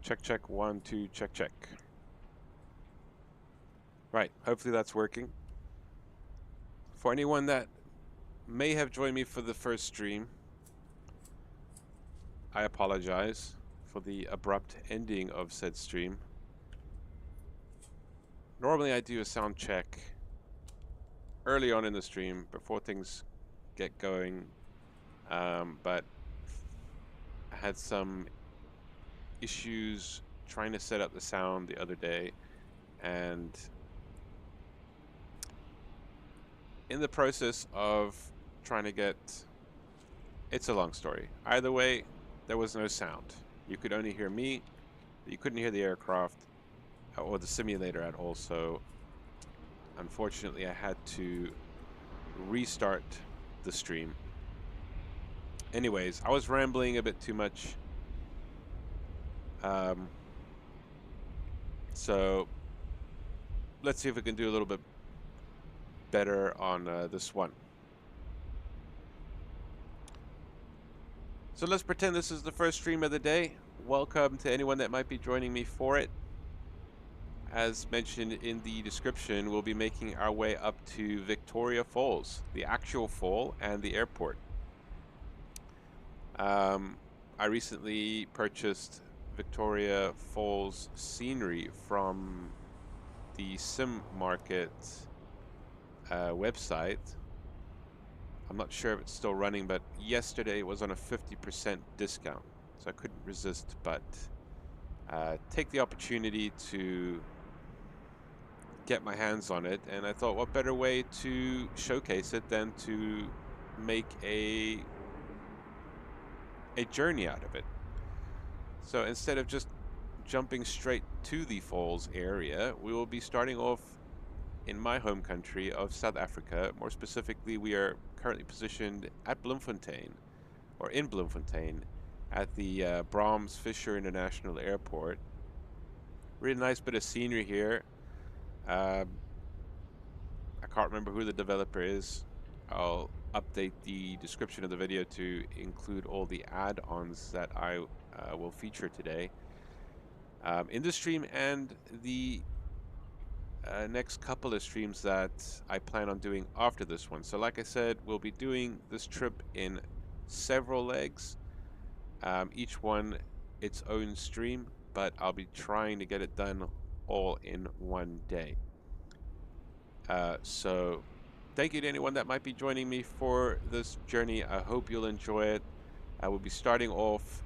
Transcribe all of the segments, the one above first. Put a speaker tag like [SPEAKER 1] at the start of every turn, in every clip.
[SPEAKER 1] Check, check, 1, 2, check, check. Right, hopefully that's working. For anyone that may have joined me for the first stream, I apologize for the abrupt ending of said stream. Normally I do a sound check early on in the stream before things get going, but I had some issues trying to set up the sound the other day, and in the process of trying to get, it's a long story. Either way, there was no sound. You could only hear me, you couldn't hear the aircraft or the simulator at all, so unfortunately I had to restart the stream. Anyways, I was rambling a bit too much. So let's see if we can do a little bit better on this one. So let's pretend this is the first stream of the day. Welcome to anyone that might be joining me for it. As mentioned in the description, we'll be making our way up to Victoria Falls, the actual fall and the airport. I recently purchased Victoria Falls scenery from the Sim Market website. I'm not sure if it's still running, but yesterday it was on a 50% discount, so I couldn't resist but take the opportunity to get my hands on it, and I thought what better way to showcase it than to make a journey out of it. So instead of just jumping straight to the falls area, we will be starting off in my home country of South Africa. More specifically, we are currently positioned at Bloemfontein, or in Bloemfontein, at the Brahms Fisher International Airport. Really nice bit of scenery here. I can't remember who the developer is. I'll update the description of the video to include all the add-ons that I will feature today in this stream and the next couple of streams that I plan on doing after this one. So like I said, we'll be doing this trip in several legs, each one its own stream, but I'll be trying to get it done all in one day. So thank you to anyone that might be joining me for this journey. I hope you'll enjoy it. I will be starting off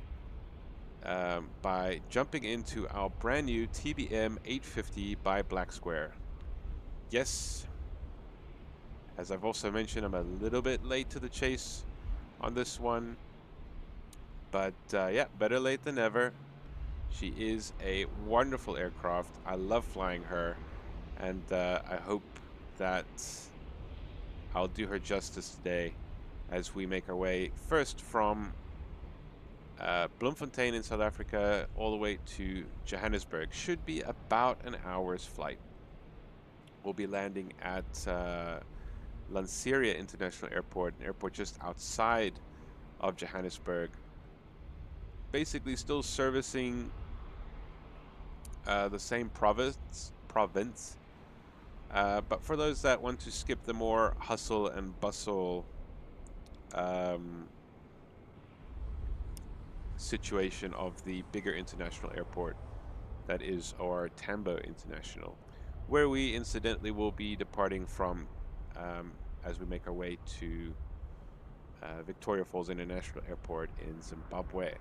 [SPEAKER 1] by jumping into our brand new TBM850 by Black Square. Yes, as I've also mentioned, I'm a little bit late to the chase on this one, but yeah, better late than never. She is a wonderful aircraft. I love flying her, and I hope that I'll do her justice today as we make our way first from Bloemfontein in South Africa all the way to Johannesburg. Should be about an hour's flight. We'll be landing at Lanseria International Airport, an airport just outside of Johannesburg. Basically still servicing the same province. But for those that want to skip the more hustle and bustle situation of the bigger international airport that is our Thambo International, where we incidentally will be departing from as we make our way to Victoria Falls International Airport in Zimbabwe.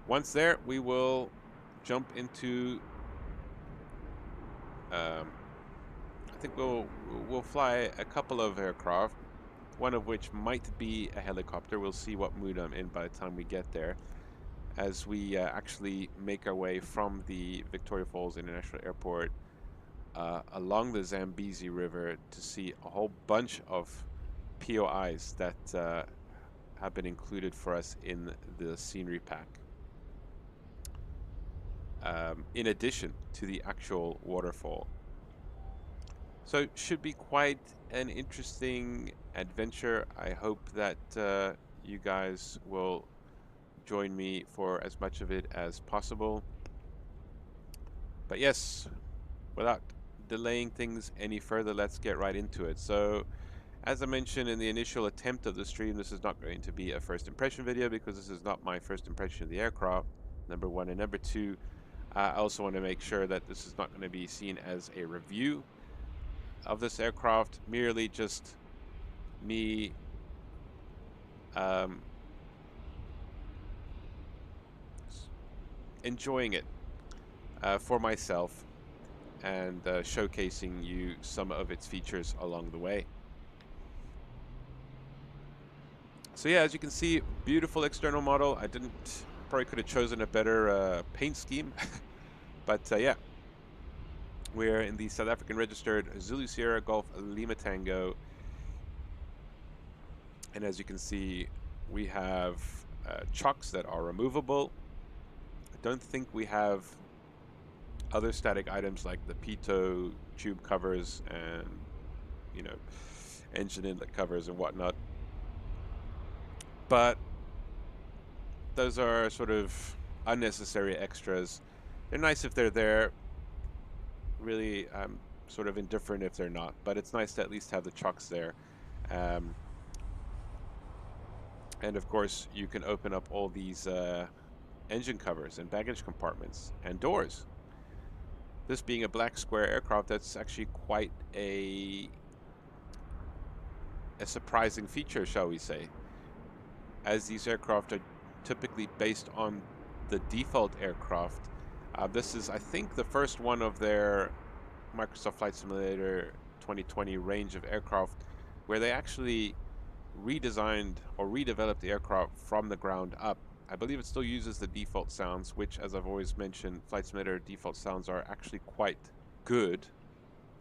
[SPEAKER 1] Once there, we will jump into I think we'll fly a couple of aircraft, one of which might be a helicopter. We'll see what mood I'm in by the time we get there, as we actually make our way from the Victoria Falls International Airport along the Zambezi River to see a whole bunch of POIs that have been included for us in the scenery pack, in addition to the actual waterfall. So it should be quite an interesting adventure. I hope that you guys will join me for as much of it as possible. But yes, without delaying things any further, let's get right into it. So, as I mentioned in the initial attempt of the stream, this is not going to be a first impression video because this is not my first impression of the aircraft, number one. And number two, I also want to make sure that this is not going to be seen as a review of this aircraft, merely just me enjoying it for myself and showcasing you some of its features along the way. So yeah, as you can see, beautiful external model. I probably could have chosen a better paint scheme, but yeah, we're in the South African registered Zulu Sierra Golf Lima Tango, and as you can see, we have chocks that are removable. I don't think we have other static items like the pitot tube covers and, you know, engine inlet covers and whatnot. But those are sort of unnecessary extras. They're nice if they're there. Really, I'm sort of indifferent if they're not, but it's nice to at least have the chocks there. And of course, you can open up all these engine covers and baggage compartments and doors. This being a black square aircraft, that's actually quite a surprising feature, shall we say, as these aircraft are typically based on the default aircraft. This is, I think, the first one of their Microsoft Flight Simulator 2020 range of aircraft where they actually redesigned or redeveloped the aircraft from the ground up. I believe it still uses the default sounds, which, as I've always mentioned, Flight Simulator default sounds are actually quite good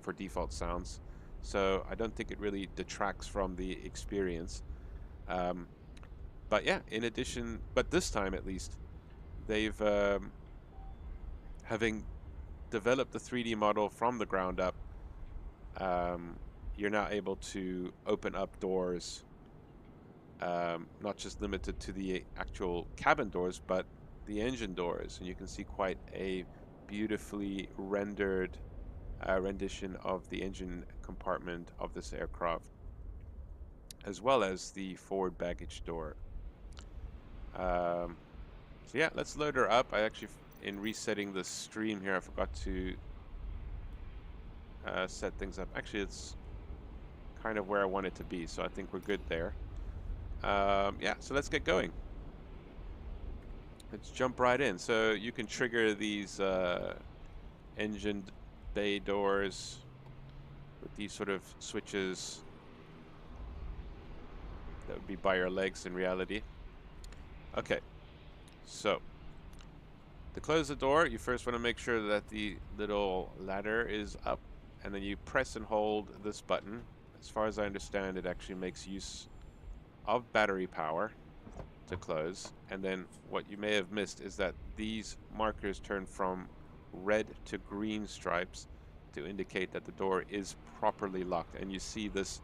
[SPEAKER 1] for default sounds. So I don't think it really detracts from the experience. But yeah, in addition, but this time at least, they've, having developed the 3D model from the ground up, you're now able to open up doors, not just limited to the actual cabin doors, but the engine doors. And you can see quite a beautifully rendered rendition of the engine compartment of this aircraft, as well as the forward baggage door. So yeah, let's load her up. I actually, in resetting the stream here, I forgot to set things up. Actually, it's kind of where I want it to be, so I think we're good there. Yeah, so let's get going. Let's jump right in. So you can trigger these engine bay doors with these sort of switches that would be by your legs in reality. Okay, so to close the door, you first want to make sure that the little ladder is up, and then you press and hold this button. As far as I understand, it actually makes use of battery power to close. And then what you may have missed is that these markers turn from red to green stripes to indicate that the door is properly locked. And you see this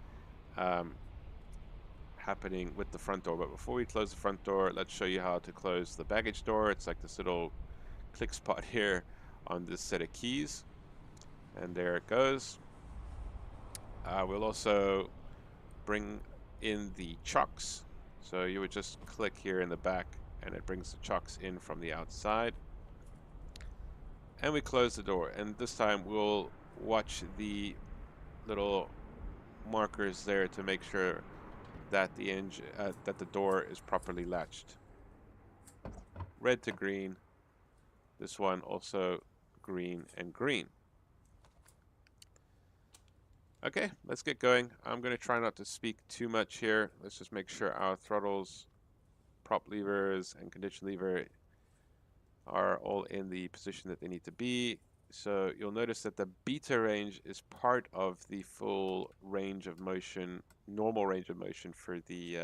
[SPEAKER 1] happening with the front door. But before we close the front door, let's show you how to close the baggage door. It's like this little click spot here on this set of keys, and there it goes. We'll also bring in the chocks. So you would just click here in the back and it brings the chocks in from the outside. And we close the door, and this time we'll watch the little markers there to make sure that the door is properly latched. Red to green. This one also green and green. Okay, let's get going. I'm going to try not to speak too much here. Let's just make sure our throttles, prop levers, and condition lever are all in the position that they need to be. So you'll notice that the beta range is part of the full range of motion, normal range of motion for the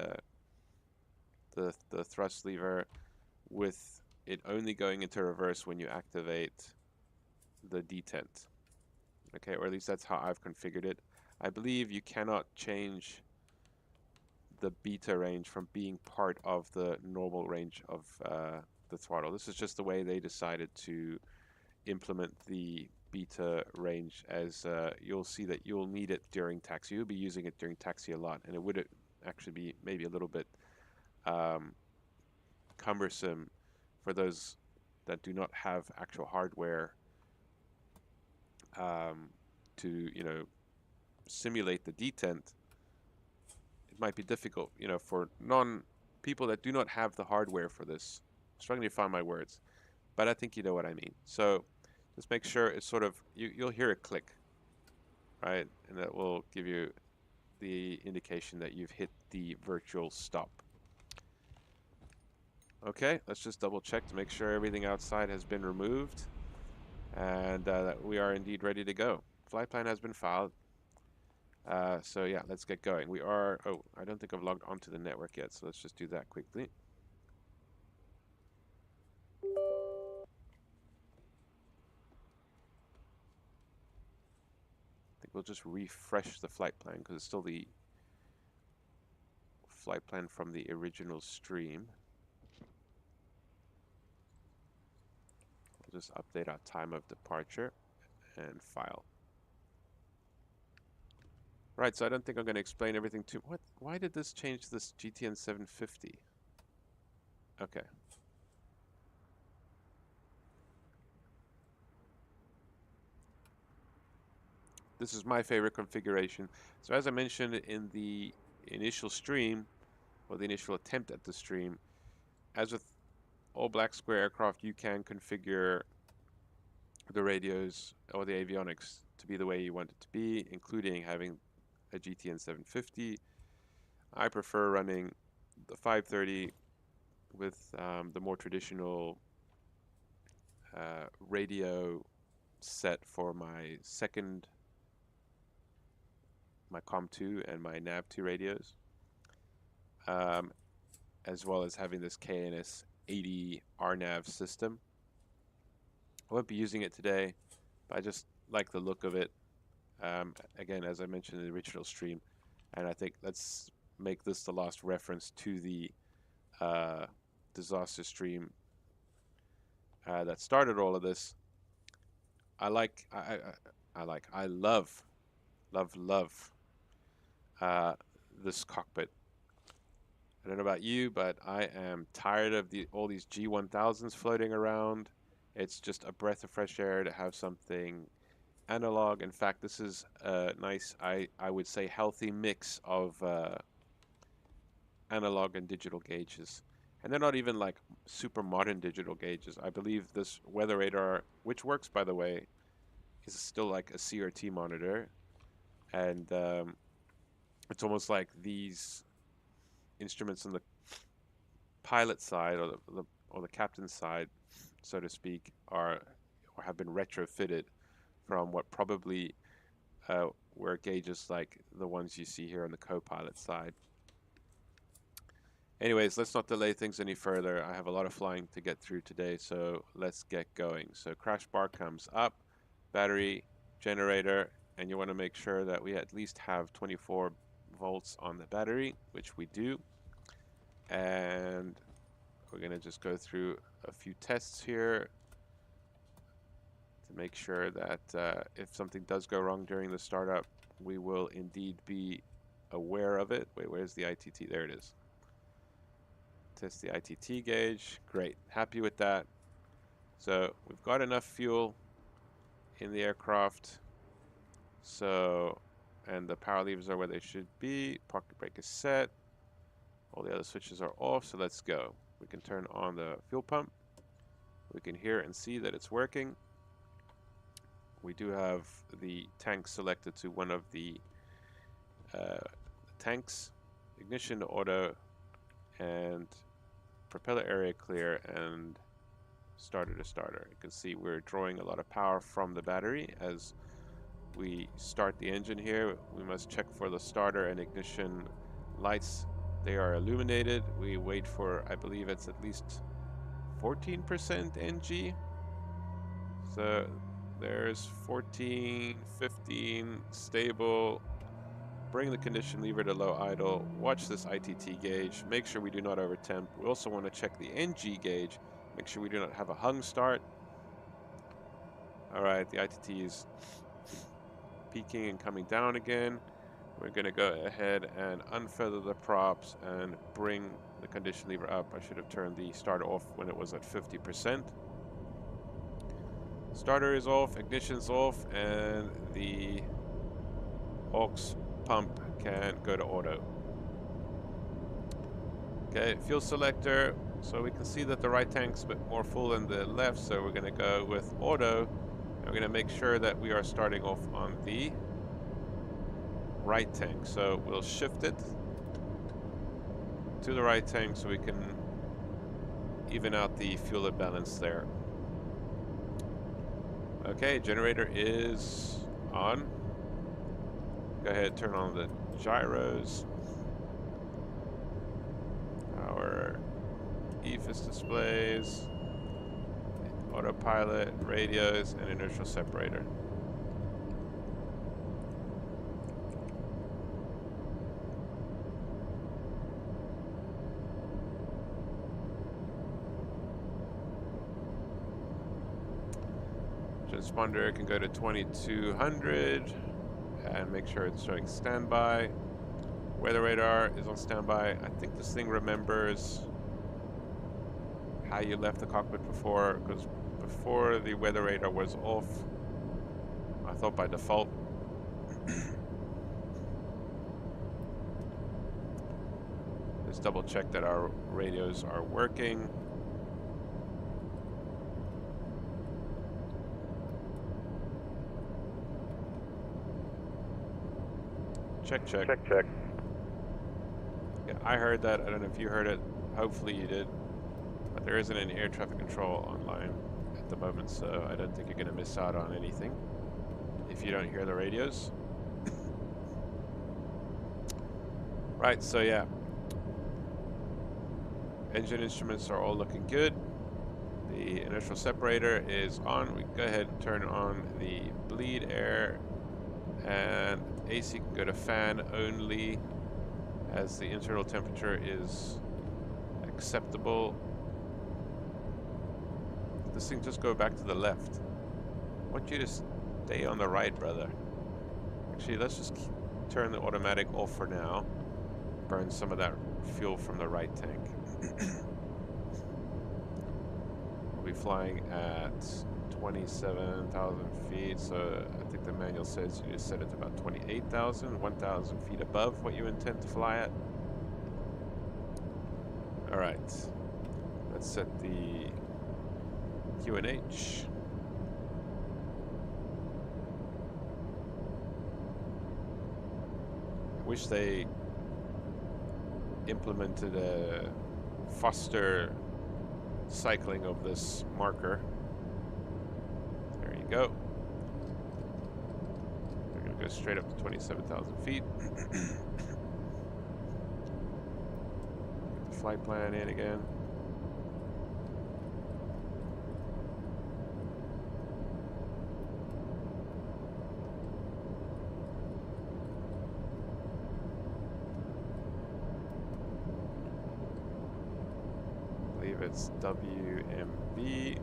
[SPEAKER 1] thrust lever, with it only going into reverse when you activate the detent. Okay, or at least that's how I've configured it. I believe you cannot change the beta range from being part of the normal range of the throttle. This is just the way they decided to implement the beta range, as you'll see that you'll need it during taxi. You'll be using it during taxi a lot, and it would actually be maybe a little bit cumbersome for those that do not have actual hardware to, you know, simulate the detent. It might be difficult, you know, for people that do not have the hardware for this. I'm struggling to find my words, but I think you know what I mean. So just make sure it's sort of, you'll hear a click, right? And that will give you the indication that you've hit the virtual stop. Okay, let's just double check to make sure everything outside has been removed and that we are indeed ready to go. Flight plan has been filed. So yeah, let's get going. We are, oh, I don't think I've logged onto the network yet, so let's just do that quickly. I think we'll just refresh the flight plan because it's still the flight plan from the original stream. We'll just update our time of departure and file. Right, so I don't think I'm going to explain everything to... What? Why did this change this GTN 750? Okay. This is my favorite configuration. So as I mentioned in the initial stream, or the initial attempt at the stream, as with all black square aircraft, you can configure the radios or the avionics to be the way you want it to be, including having a GTN 750. I prefer running the 530 with the more traditional radio set for my my COM2 and my NAV2 radios, as well as having this KNS 80 RNAV system. I won't be using it today, but I just like the look of it. Again, as I mentioned in the original stream, and I think let's make this the last reference to the disaster stream that started all of this. I love this cockpit. I don't know about you, but I am tired of all these G1000s floating around. It's just a breath of fresh air to have something analog. In fact, this is a nice, I would say, healthy mix of analog and digital gauges. And they're not even like super modern digital gauges. I believe this weather radar, which works by the way, is still like a CRT monitor. And it's almost like these instruments on the pilot side or the captain's side, so to speak, are or have been retrofitted from what probably were gauges like the ones you see here on the co-pilot side. Anyways, let's not delay things any further. I have a lot of flying to get through today, so let's get going. So crash bar comes up, battery, generator, and you want to make sure that we at least have 24 volts on the battery, which we do. And we're going to just go through a few tests here to make sure that if something does go wrong during the startup, we will indeed be aware of it. Wait, where's the ITT? There it is. Test the ITT gauge. Great. Happy with that. So we've got enough fuel in the aircraft. So, and the power levers are where they should be. Parking brake is set. All the other switches are off, so let's go. We can turn on the fuel pump. We can hear and see that it's working. We do have the tank selected to one of the tanks. Ignition to auto, and propeller area clear, and starter to starter. You can see we're drawing a lot of power from the battery. As we start the engine here, we must check for the starter and ignition lights. They are illuminated. We wait for, I believe it's at least 14% NG. So there's 14, 15, stable, Bring the condition lever to low idle. Watch this ITT gauge. Make sure we do not overtemp. We also want to check the NG gauge. Make sure we do not have a hung start. All right, the ITT is peaking and coming down again. We're going to go ahead and unfeather the props and bring the condition lever up. I should have turned the starter off when it was at 50%. Starter is off, ignition's off, and the aux pump can go to auto. Okay, fuel selector. So we can see that the right tank's a bit more full than the left, so we're going to go with auto. And we're going to make sure that we are starting off on the right tank. So we'll shift it to the right tank so we can even out the fuel imbalance there. Okay, generator is on. Go ahead, turn on the gyros. Our EFIS displays, autopilot, radios, and inertial separator. Transponder can go to 2200 and make sure it's showing standby. Weather radar is on standby. I think this thing remembers how you left the cockpit before, because before the weather radar was off, I thought by default. Let's double check that our radios are working. Check, check.
[SPEAKER 2] Check, check.
[SPEAKER 1] Yeah, I heard that. I don't know if you heard it. Hopefully you did. But there isn't any air traffic control online at the moment, so I don't think you're going to miss out on anything if you don't hear the radios. Right, so yeah. Engine instruments are all looking good. The inertial separator is on. We go ahead and turn on the bleed air, and AC can go to fan only as the internal temperature is acceptable. This thing just go back to the left. I want you to stay on the right, brother. Actually, let's just turn the automatic off for now. Burn some of that fuel from the right tank. We'll be flying at 27,000 feet, so I think the manual says you just set it to about 28,000, 1,000 feet above what you intend to fly at. All right, let's set the QNH. I wish they implemented a faster cycling of this marker. There you go. We're going to go straight up to 27,000 feet. Get the flight plan in again. I believe it's WMB.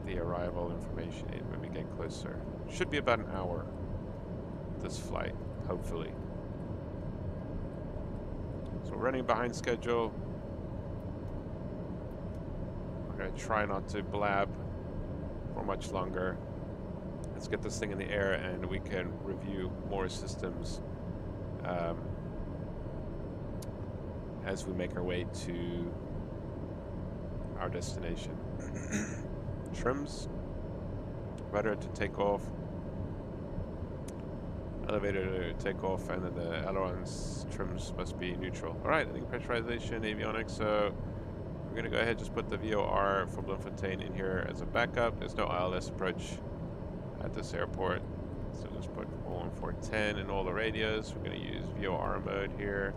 [SPEAKER 1] The arrival information in when we get closer. Should be about an hour, this flight, hopefully. So we're running behind schedule. We're going to try not to blab for much longer. Let's get this thing in the air and we can review more systems as we make our way to our destination. Trims, rudder to take off, elevator to take off, and then the ailerons trims must be neutral. All right, I think pressurization, avionics. So we're going to go ahead and just put the VOR for Bloemfontein in here as a backup. There's no ILS approach at this airport, So just put 410 in all the radios. We're going to use VOR mode here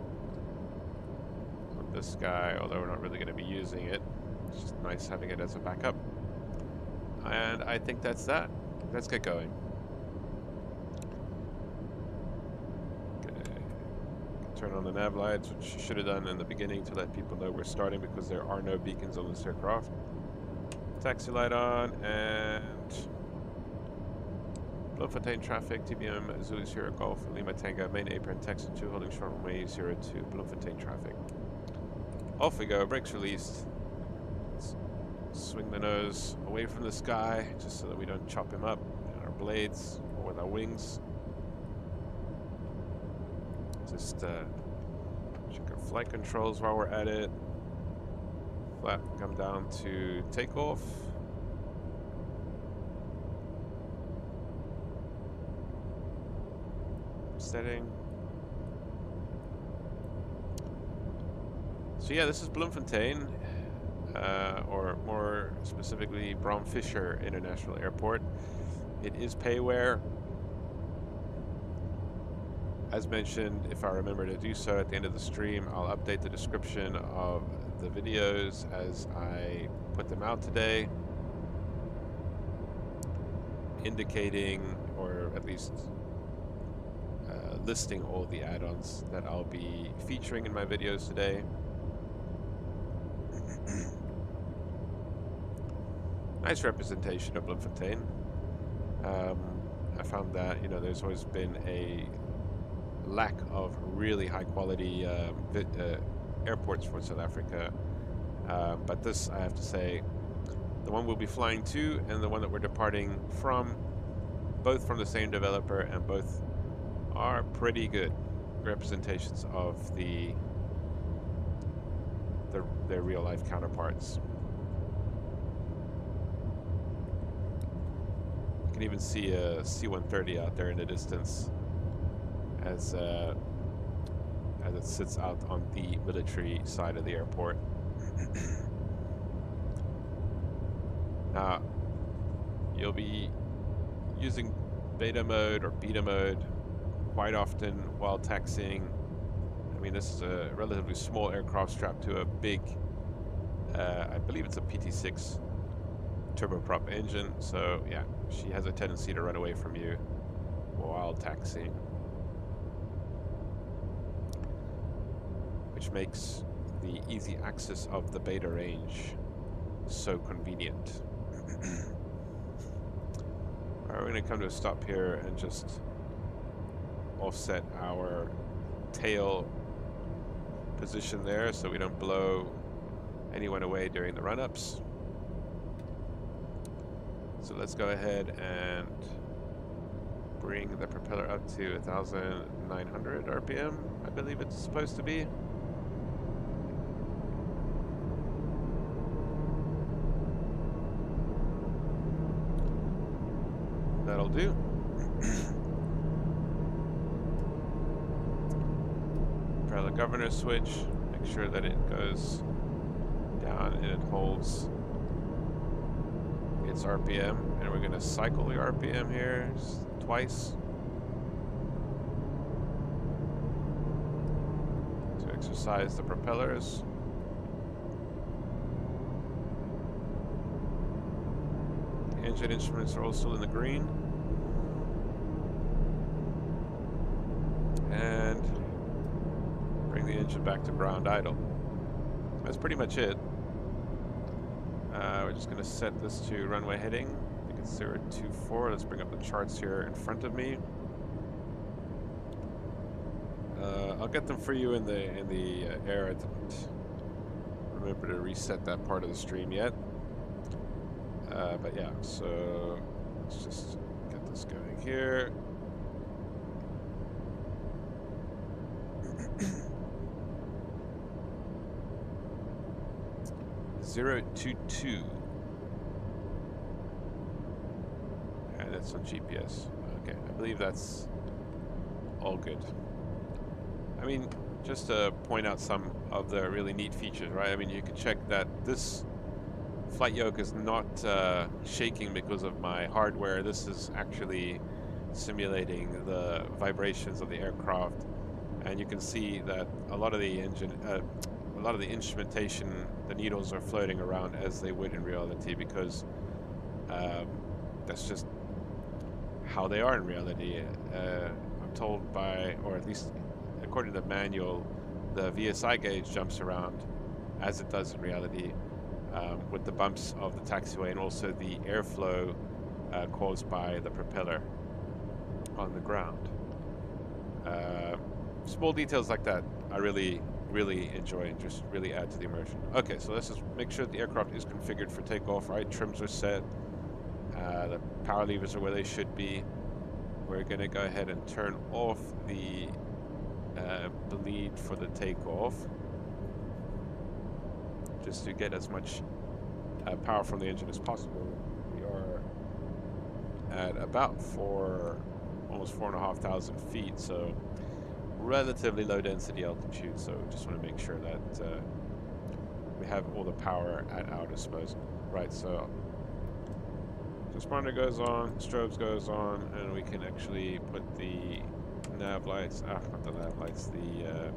[SPEAKER 1] on this guy, although we're not really going to be using it. It's just nice having it as a backup. And I think that's that. Let's get going. Turn on the nav lights, which you should have done in the beginning to let people know we're starting, because there are no beacons on this aircraft. Taxi light on, and Bloemfontein traffic, TBM Zulu Sierra Golf, Lima Tango, main apron, taxi 2, holding short runway 02, Bloemfontein traffic. Off we go, brakes released. Let's swing the nose away from the sky, just so that we don't chop him up in our blades or with our wings. Just check our flight controls while we're at it. Flap come down to takeoff. Setting. So yeah, this is Bloemfontein, or more specifically Bromfisher International Airport. It is payware. As mentioned, if I remember to do so at the end of the stream, I'll update the description of the videos as I put them out today, indicating, or at least listing all the add-ons that I'll be featuring in my videos today. Nice representation of Bloemfontein. I found that, you know, there's always been a lack of really high quality airports for South Africa, but this, I have to say, the one we'll be flying to and the one that we're departing from, both from the same developer, and both are pretty good representations of their real life counterparts. You can even see a C-130 out there in the distance as it sits out on the military side of the airport. Now, you'll be using beta mode or beta mode quite often while taxiing. I mean, this is a relatively small aircraft strapped to a big, I believe it's a PT6 turboprop engine. So yeah, she has a tendency to run away from you while taxiing, which makes the easy access of the beta range so convenient. Alright, we're going to come to a stop here and just offset our tail position there so we don't blow anyone away during the run-ups. So let's go ahead and bring the propeller up to 1,900 RPM, I believe it's supposed to be. That'll do. Propeller governor switch, make sure that it goes down and it holds its RPM, and we're going to cycle the RPM here twice to exercise the propellers. The engine instruments are all still in the green. And bring the engine back to ground idle. That's pretty much it. We're just going to set this to runway heading. I think it's 024. Let's bring up the charts here in front of me. I'll get them for you in the air. I didn't remember to reset that part of the stream yet. But yeah, so let's just get this going here. (022), and that's on GPS. Okay, I believe that's all good. I mean, just to point out some of the really neat features, right? I mean, you can check that this flight yoke is not shaking because of my hardware. This is actually simulating the vibrations of the aircraft, and you can see that a lot of the instrumentation, the needles are floating around as they would in reality, because that's just how they are in reality. I'm told by, or at least according to the manual, the VSI gauge jumps around as it does in reality, with the bumps of the taxiway and also the airflow caused by the propeller on the ground. Small details like that I really enjoy and just really add to the immersion. Okay, so let's just make sure the aircraft is configured for takeoff. Right, trims are set. The power levers are where they should be. We're going to go ahead and turn off the bleed for the takeoff, just to get as much power from the engine as possible. We are at about almost 4,500 feet, so relatively low density altitude. So just want to make sure that we have all the power at our disposal. Right, so transponder goes on, strobes goes on, and we can actually put the nav lights, not the nav lights, the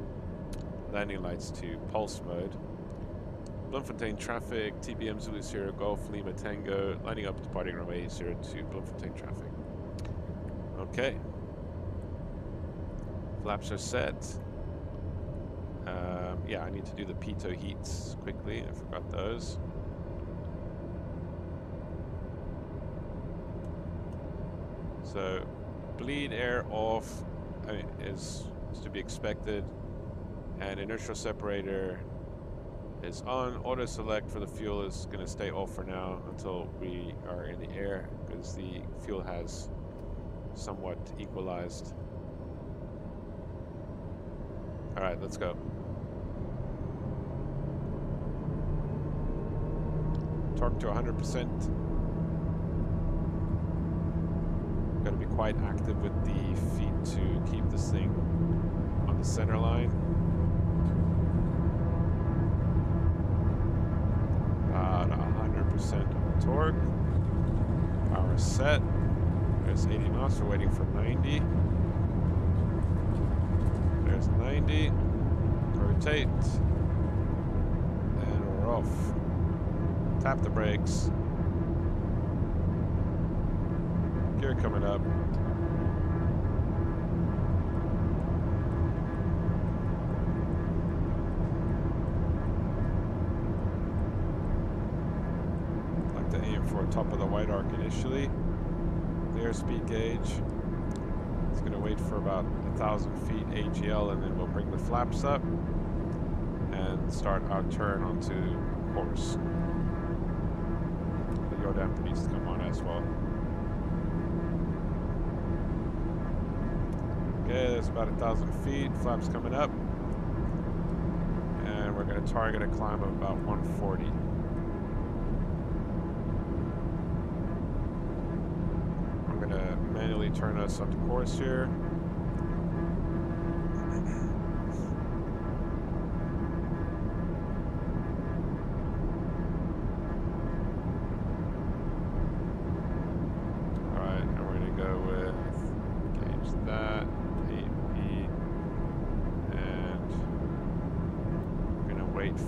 [SPEAKER 1] landing lights to pulse mode. Bloemfontein traffic, TBM Zulu Sierra Golf Lima Tango, lining up departing runway 02 Bloemfontein traffic. Okay. Flaps are set. Yeah, I need to do the pitot heats quickly. I forgot those. So, bleed air off is to be expected, and inertial separator is on. Auto select for the fuel is going to stay off for now until we are in the air, because the fuel has somewhat equalized. All right, let's go. Torque to 100%. Got to be quite active with the feet to keep this thing on the center line. About 100% on the torque. Power set. There's 80 knots. We're waiting for 90. There's 90. Rotate. And we're off. Tap the brakes. Gear coming up. Like to aim for top of the white arc initially. The airspeed gauge. It's going to wait for about 1,000 feet AGL, and then we'll bring the flaps up and start our turn onto course. The yaw damper needs to come on as well. Okay, there's about 1,000 feet. Flaps coming up, and we're going to target a climb of about 140. I'm going to manually turn us onto course here.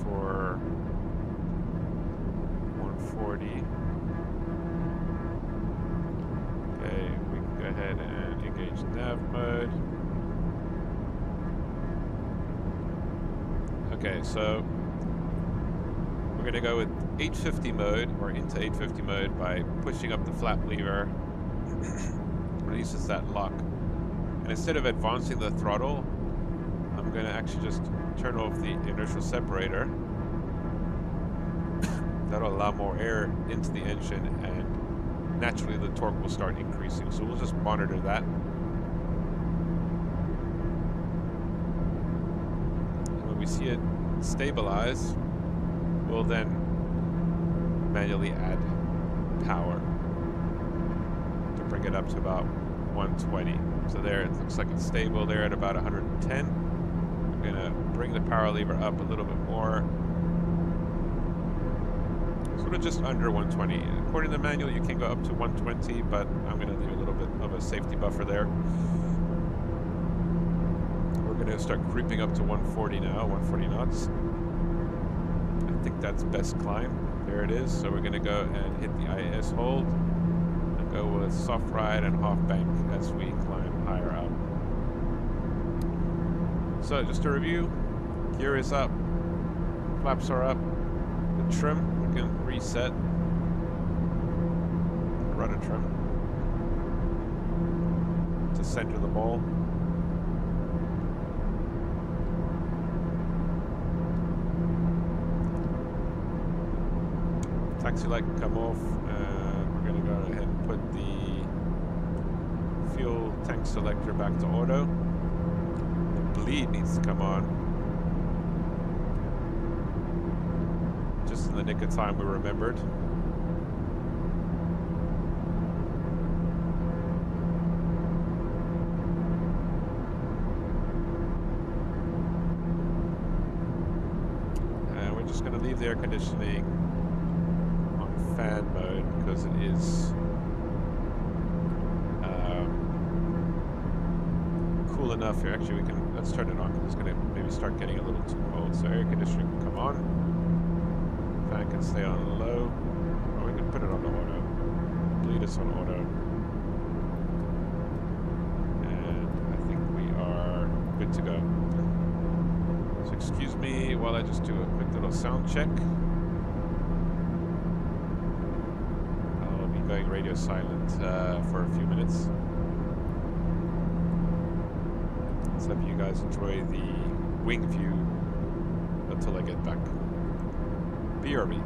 [SPEAKER 1] For 140. Okay, we can go ahead and engage nav mode. Okay, so we're going to go with 850 mode, or into 850 mode, by pushing up the flap lever. Releases that lock. And instead of advancing the throttle, I'm going to actually just turn off the inertial separator. That'll allow more air into the engine, and naturally the torque will start increasing. So we'll just monitor that. And when we see it stabilize, we'll then manually add power to bring it up to about 120. So there, it looks like it's stable there at about 110. Going to bring the power lever up a little bit more, Sort of just under 120. According to the manual, you can go up to 120, but I'm going to leave a little bit of a safety buffer there. We're going to start creeping up to 140 now, 140 knots. I think that's best climb. There it is. So we're going to go and hit the IS hold and go with soft ride and half bank as we climb higher up. So just to review, gear is up, flaps are up, the trim, we can reset, rudder trim to center the ball. Taxi light can come off, and we're going to go ahead and put the fuel tank selector back to auto. The bleed needs to come on. Just in the nick of time, we remembered. And we're just going to leave the air conditioning fan mode because it is cool enough here. Actually, we can, let's turn it on because it's going to maybe start getting a little too cold. So air conditioning can come on, fan can stay on low, or we can put it on auto. Bleed is on auto, and I think we are good to go. So excuse me while I just do a quick little sound check. Going radio silent for a few minutes. Let's have you guys enjoy the wing view until I get back. BRB.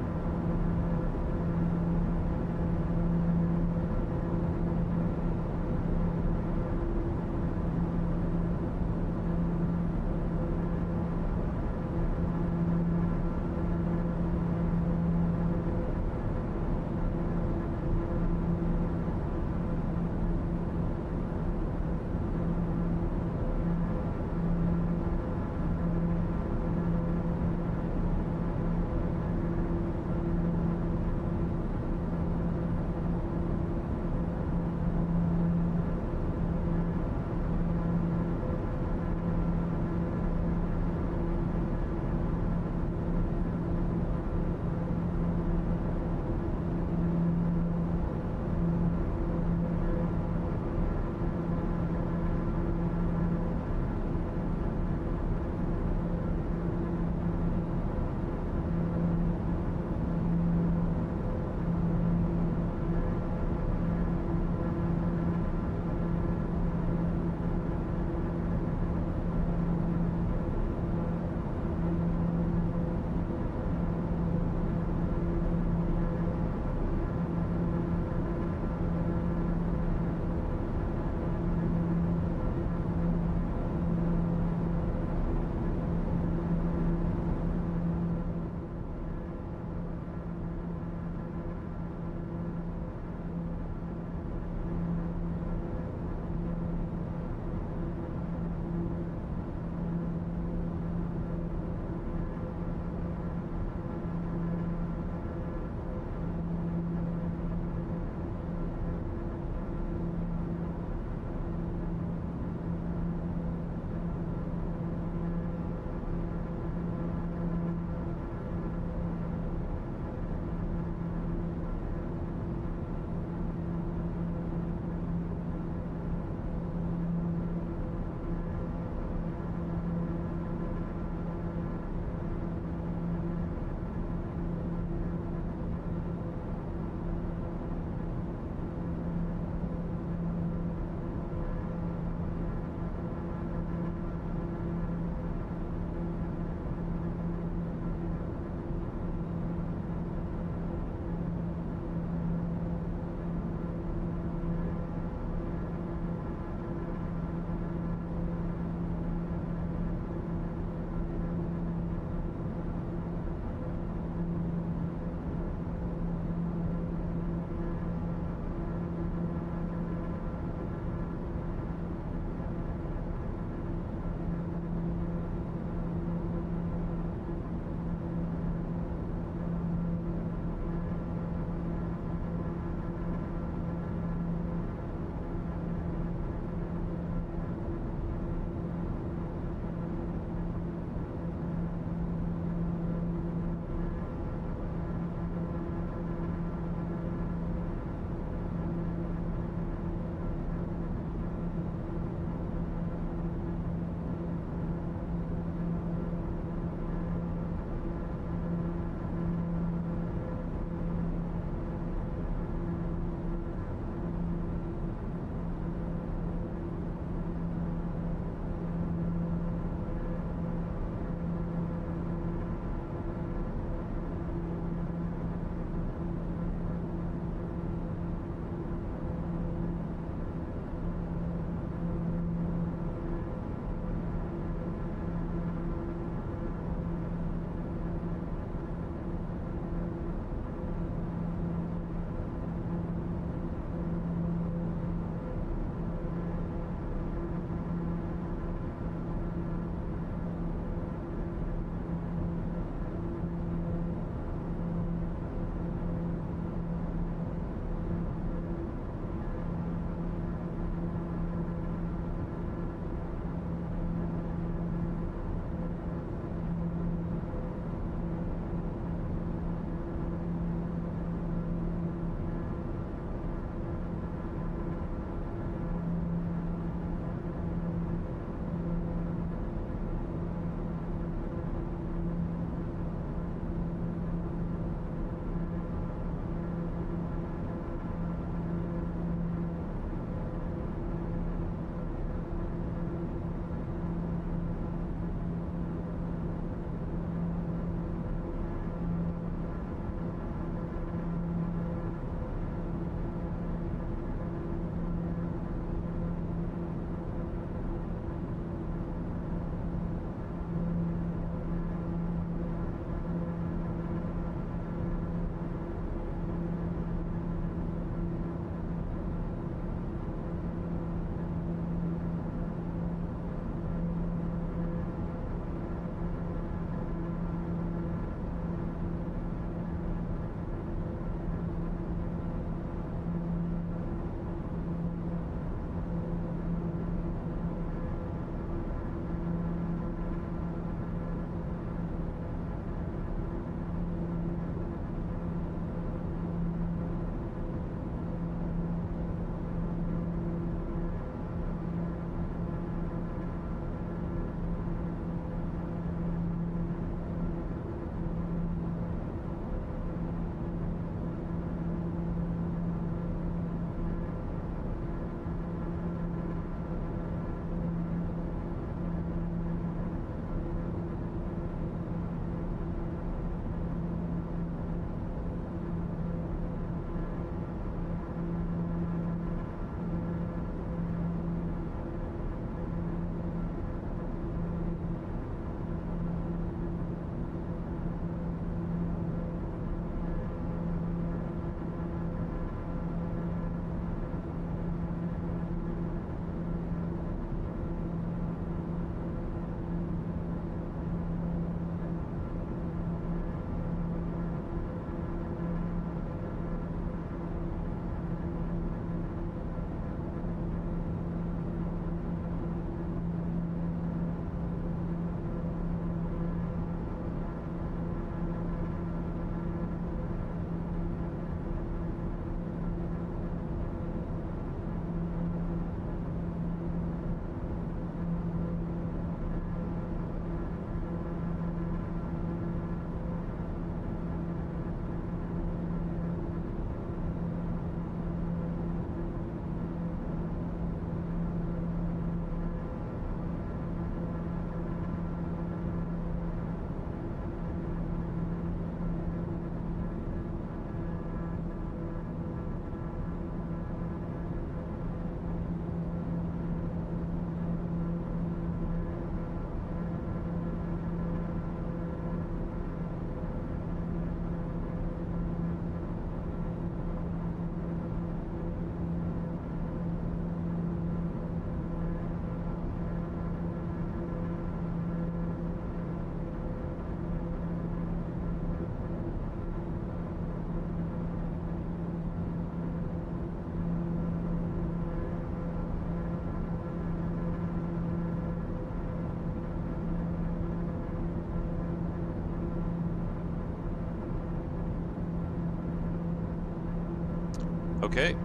[SPEAKER 1] Okay.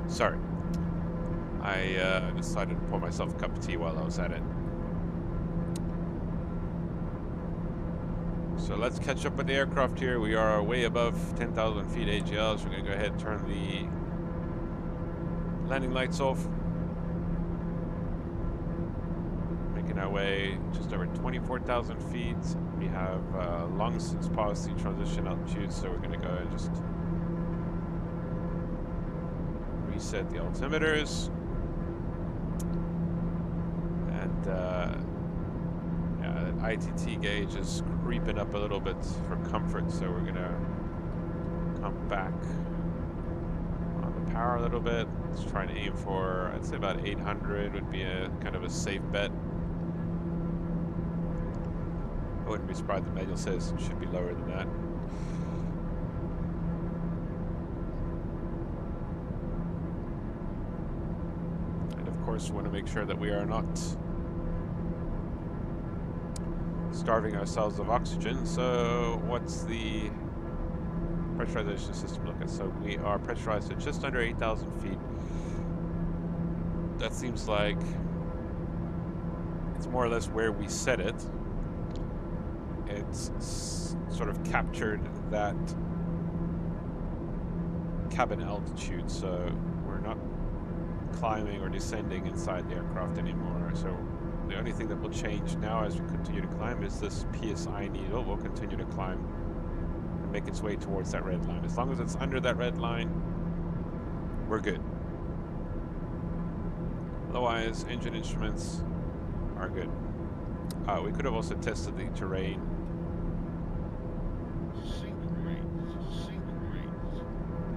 [SPEAKER 1] Sorry. I decided to pour myself a cup of tea while I was at it. So let's catch up with the aircraft here. We are way above 10,000 feet AGL, so we're going to go ahead and turn the landing lights off. Making our way just over 24,000 feet. We have long since passed the transition altitude, so we're going to go and just reset the altimeters. And yeah, the ITT gauge is creeping up a little bit for comfort, so we're going to come back on the power a little bit. Let's try and aim for, I'd say about 800 would be a kind of a safe bet. I wouldn't be surprised if manual says it should be lower than that. And of course, we want to make sure that we are not starving ourselves of oxygen. So what's the pressurization system look at? So we are pressurized at just under 8,000 feet. That seems like it's more or less where we set it. It's sort of captured that cabin altitude, so we're not climbing or descending inside the aircraft anymore. So the only thing that will change now as we continue to climb is this PSI needle will continue to climb and make its way towards that red line. As long as it's under that red line, we're good. Otherwise, engine instruments are good. We could have also tested the terrain.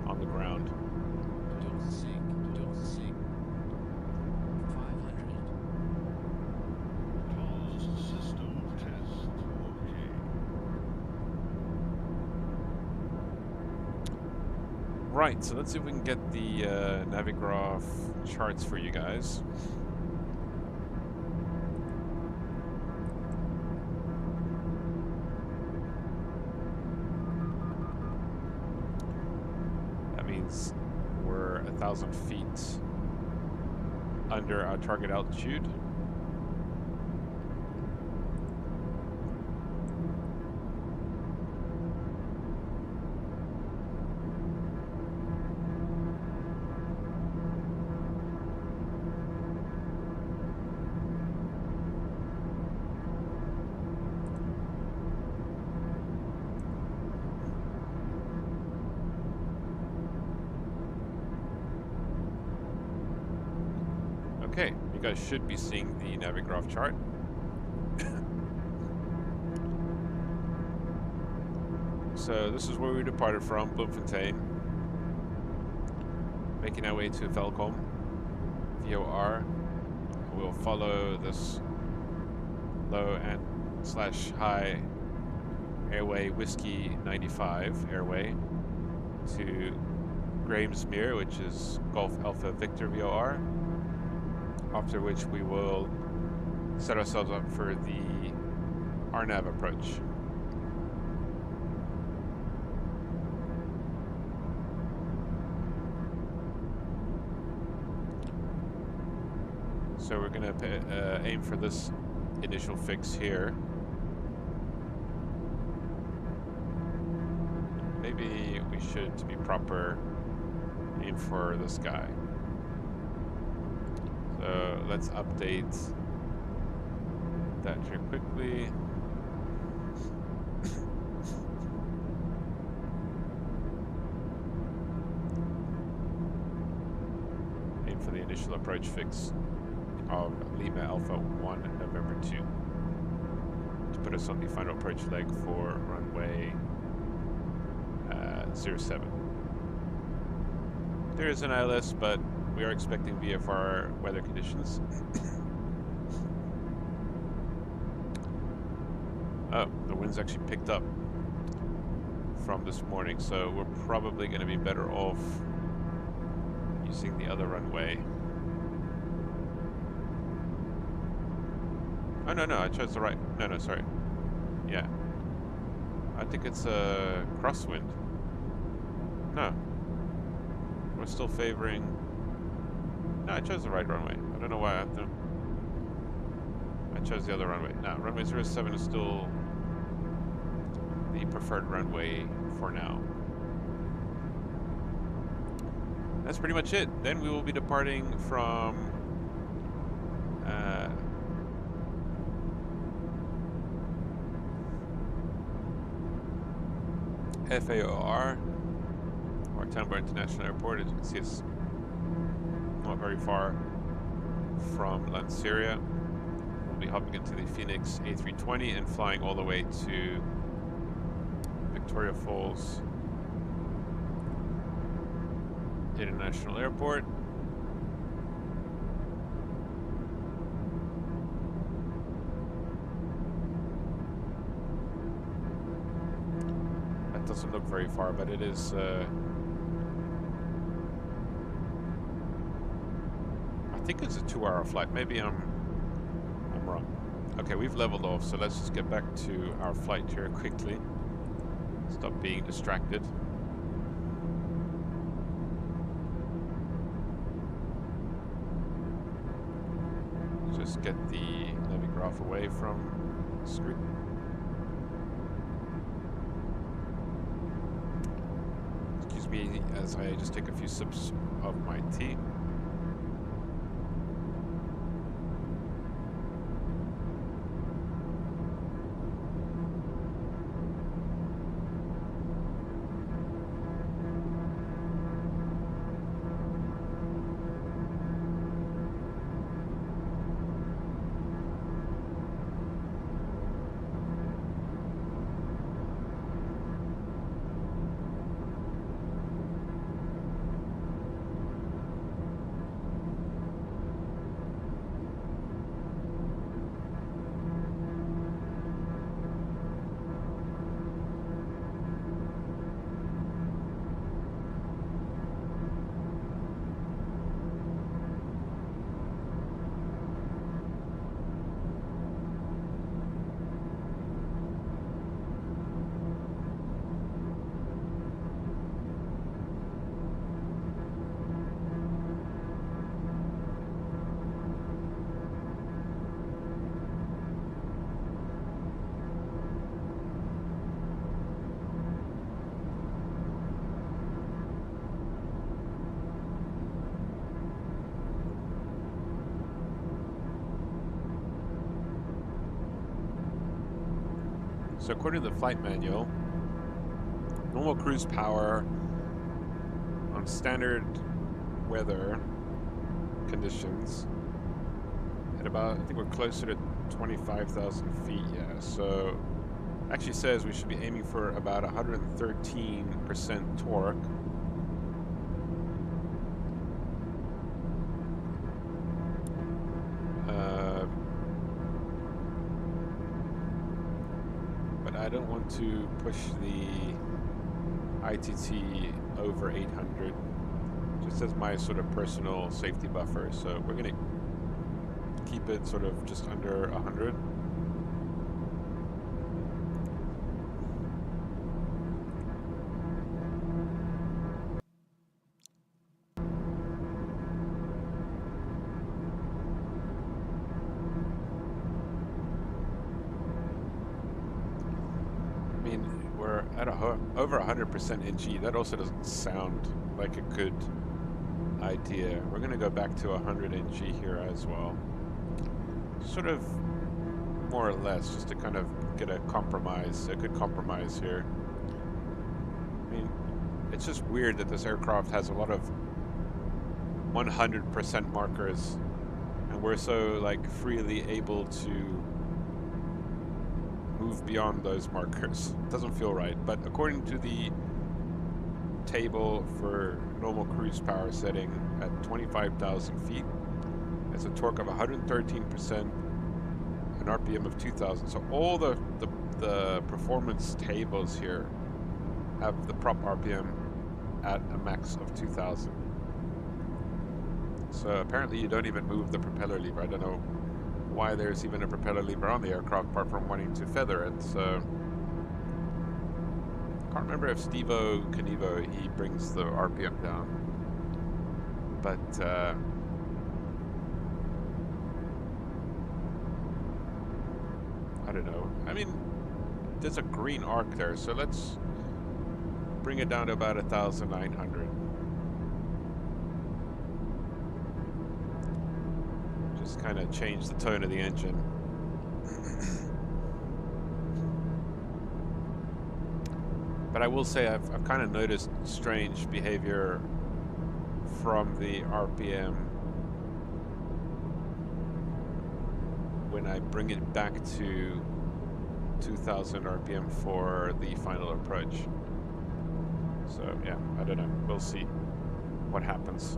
[SPEAKER 1] On the ground.
[SPEAKER 2] Don't sink. 500.
[SPEAKER 3] Pause system test. Okay.
[SPEAKER 1] Right, so let's see if we can get the Navigraph charts for you guys. We're 1,000 feet under our target altitude. Okay, you guys should be seeing the Navigraph chart. So this is where we departed from, Bloemfontein. Making our way to Velkom, VOR. We'll follow this low and / high airway Whiskey 95 airway to Gramesmere, which is Golf Alpha Victor VOR. After which we will set ourselves up for the RNAV approach. So we're going to aim for this initial fix here. Maybe we should, to be proper, aim for this guy. So let's update that here quickly. Aim for the initial approach fix of Lima Alpha 1 November 2 to put us on the final approach leg for runway 07. There is an ILS, but we are expecting VFR weather conditions. Oh, the wind's actually picked up from this morning, so we're probably going to be better off using the other runway. Oh, no, I chose the right. No, sorry. Yeah. I think it's a crosswind. No. We're still favoring... No, I chose the right runway. I don't know why I have to... I chose the other runway. No, runway 07 is still the preferred runway for now. That's pretty much it. Then we will be departing from FAOR, or Thambo International Airport. As you can see, it's not very far from Lanseria. We'll be hopping into the Phoenix A320 and flying all the way to Victoria Falls International Airport. That doesn't look very far, but it is I think it's a 2-hour flight. Maybe I'm wrong. Okay, we've leveled off, so let's just get back to our flight here quickly. Stop being distracted. Just get the Navigraph away from the screen. Excuse me as I just take a few sips of my tea. So according to the flight manual, normal cruise power on standard weather conditions at about, I think we're closer to 25,000 feet, yeah. So actually says we should be aiming for about 113% torque. I don't want to push the ITT over 800, just as my sort of personal safety buffer. So we're going to keep it sort of just under 100. At over 100% NG, that also doesn't sound like a good idea. We're going to go back to 100 NG here as well. Sort of more or less, just to kind of get a compromise, a good compromise here. I mean, it's just weird that this aircraft has a lot of 100% markers, and we're so like freely able to move beyond those markers. It doesn't feel right, but according to the table for normal cruise power setting at 25,000 feet, it's a torque of 113%, an RPM of 2,000. So all the performance tables here have the prop RPM at a max of 2,000. So apparently you don't even move the propeller lever. I don't know why there's even a propeller lever on the aircraft apart from wanting to feather it. So can't remember if Stevo Canivo he brings the RPM down. But I don't know. I mean, there's a green arc there, so let's bring it down to about 1,900. Just kind of change the tone of the engine. But I will say I've kind of noticed strange behavior from the RPM when I bring it back to 2,000 RPM for the final approach. So yeah, I don't know. We'll see what happens.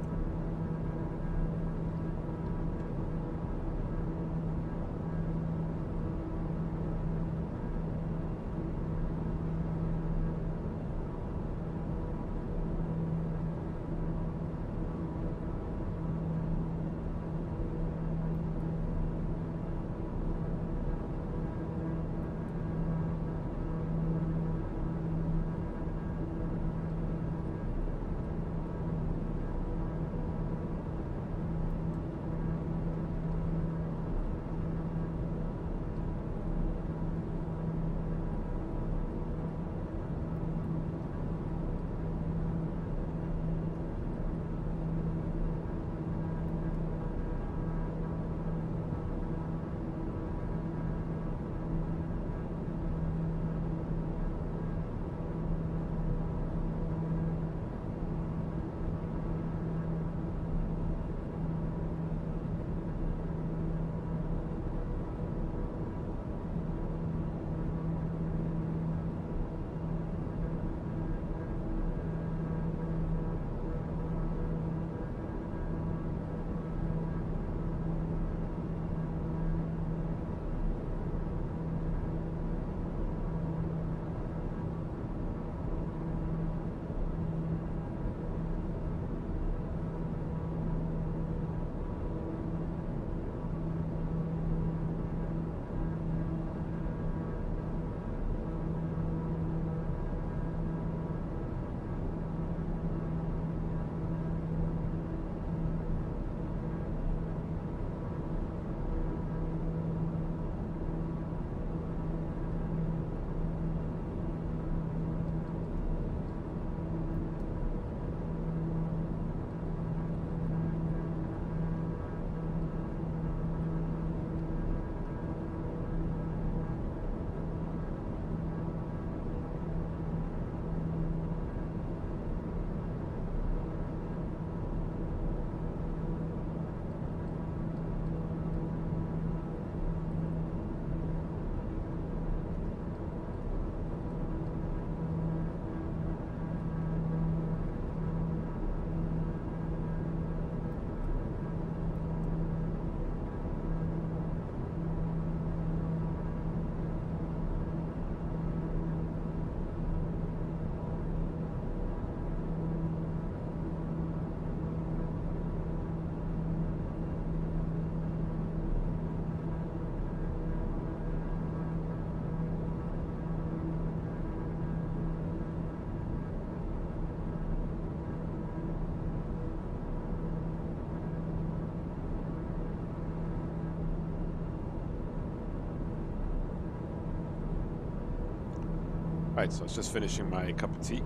[SPEAKER 1] Right, so I was just finishing my cup of tea.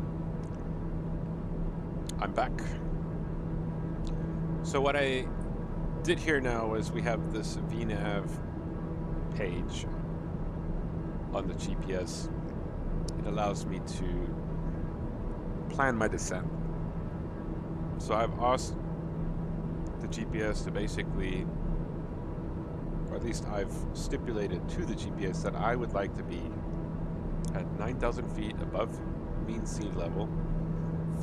[SPEAKER 1] I'm back. So what I did here now is we have this VNav page on the GPS. It allows me to plan my descent. So I've asked the GPS to basically, or at least I've stipulated to the GPS that I would like to be at 9,000 feet above mean sea level,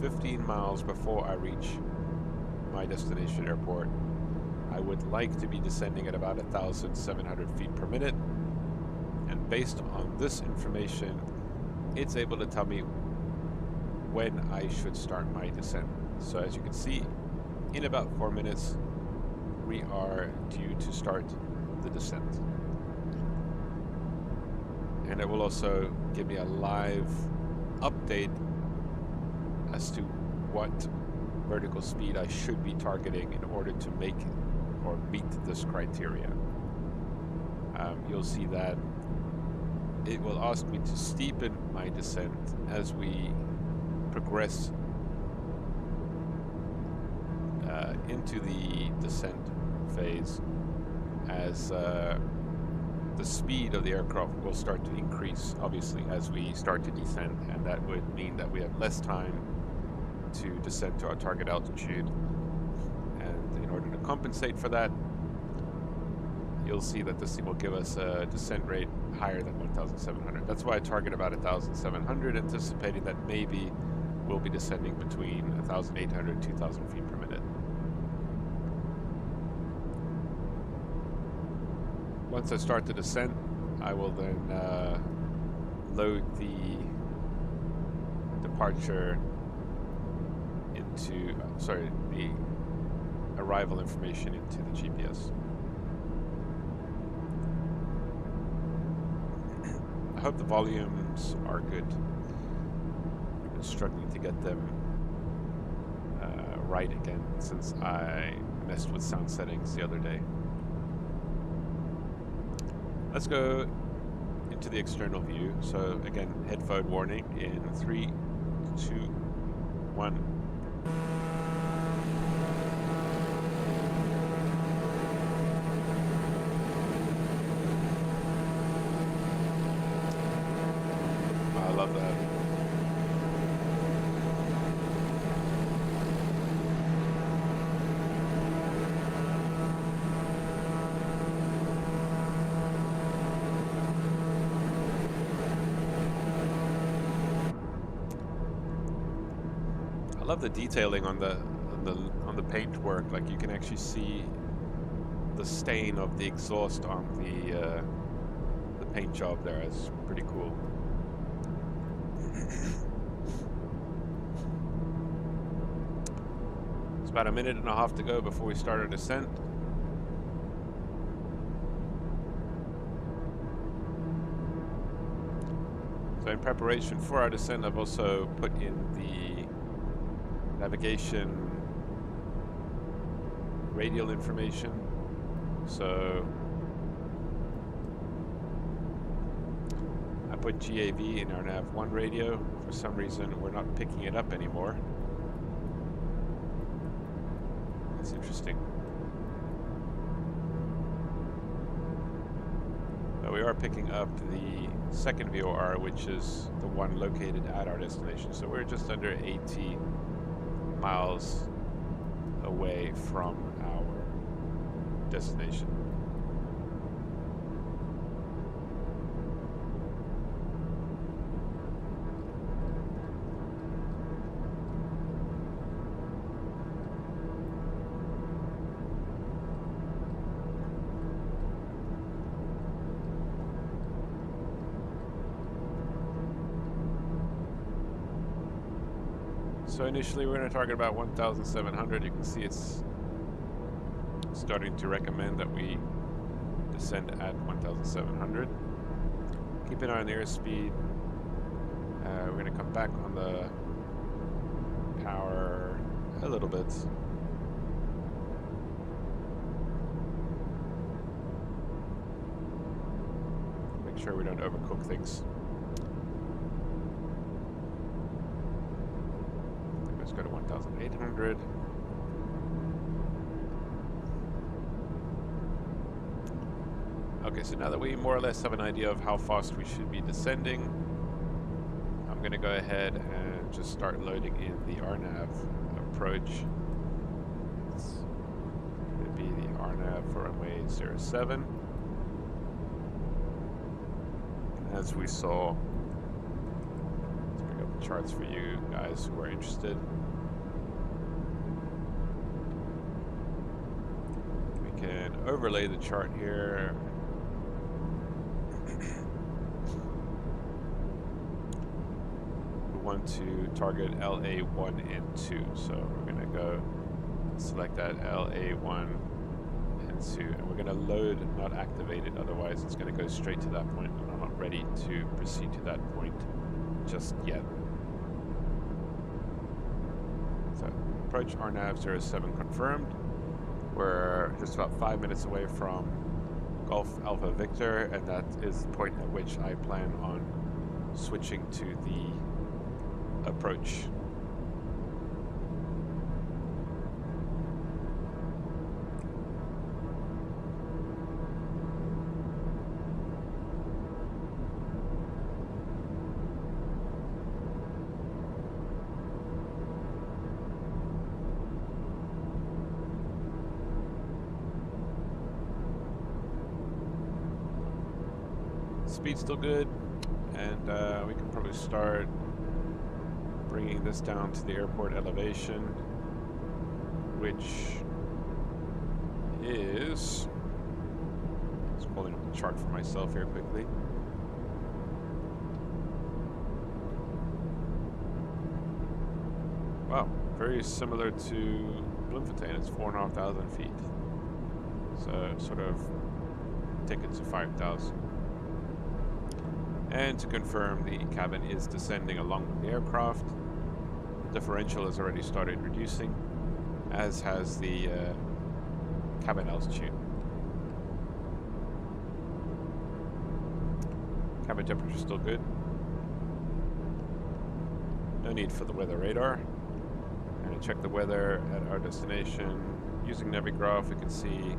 [SPEAKER 1] 15 miles before I reach my destination airport. I would like to be descending at about 1,700 feet per minute, and based on this information, it's able to tell me when I should start my descent. So as you can see, in about 4 minutes, we are due to start the descent. And it will also give me a live update as to what vertical speed I should be targeting in order to make or meet this criteria. You'll see that it will ask me to steepen my descent as we progress into the descent phase, as the speed of the aircraft will start to increase, obviously, as we start to descend, and that would mean that we have less time to descend to our target altitude. And in order to compensate for that, you'll see that this thing will give us a descent rate higher than 1,700. That's why I target about 1,700, anticipating that maybe we'll be descending between 1,800 and 2,000 feet per minute. Once I start the descent, I will then load the departure into, the arrival information into the GPS. I hope the volumes are good. I've been struggling to get them right again since I messed with sound settings the other day. Let's go into the external view. So again, headphone warning in 3, 2, 1. I love that. I love the detailing on the paint work. Like, you can actually see the stain of the exhaust on the paint job there. It's pretty cool. It's about 1.5 minutes to go before we start our descent. So in preparation for our descent, I've also put in the navigation radial information. So I put GAV in our nav1 radio. For some reason, we're not picking it up anymore. That's interesting. But we are picking up the second VOR, which is the one located at our destination. So we're just under 80 miles away from our destination. So initially we're going to target about 1,700. You can see it's starting to recommend that we descend at 1,700. Keep an eye on the airspeed. We're going to come back on the power a little bit. Make sure we don't overcook things. Let's go to 1,800. Okay, so now that we more or less have an idea of how fast we should be descending, I'm going to go ahead and just start loading in the RNAV approach. It's going to be the RNAV for runway 07. And as we saw, let's bring up the charts for you guys who are interested. We can overlay the chart here. We want to target LA1 and 2, so we're going to go select that LA1 and 2, and we're going to load, not activate it, otherwise it's going to go straight to that point, and I'm not ready to proceed to that point just yet. So approach, RNAV07 confirmed. We're just about 5 minutes away from Golf Alpha Victor, and that is the point at which I plan on switching to the approach. Speed's still good, and we can probably start bringing this down to the airport elevation, which is, just pulling up the chart for myself here quickly. Wow, very similar to Bloemfontein. It's 4,500 feet, so sort of take it to 5,000. And to confirm, the cabin is descending along with the aircraft. The differential has already started reducing, as has the cabin altitude. Cabin temperature is still good. No need for the weather radar. I'm going to check the weather at our destination. Using Navigraph, we can see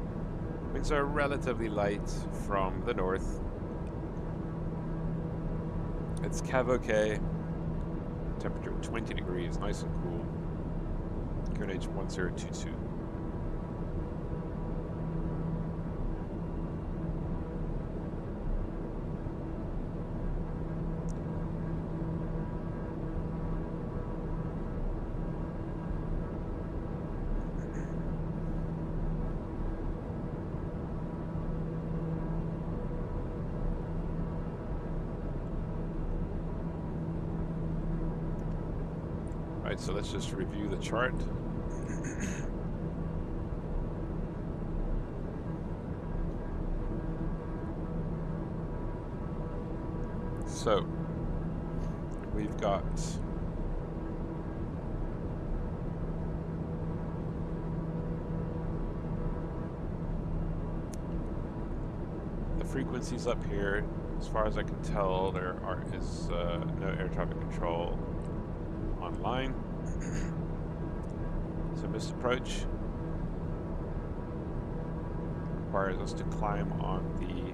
[SPEAKER 1] winds are relatively light from the north. It's Cav OK. Temperature 20 degrees, nice and cool. QNH 1022. Right, so let's just review the chart. So we've got the frequencies up here. As far as I can tell, there is no air traffic control online. So missed approach requires us to climb on the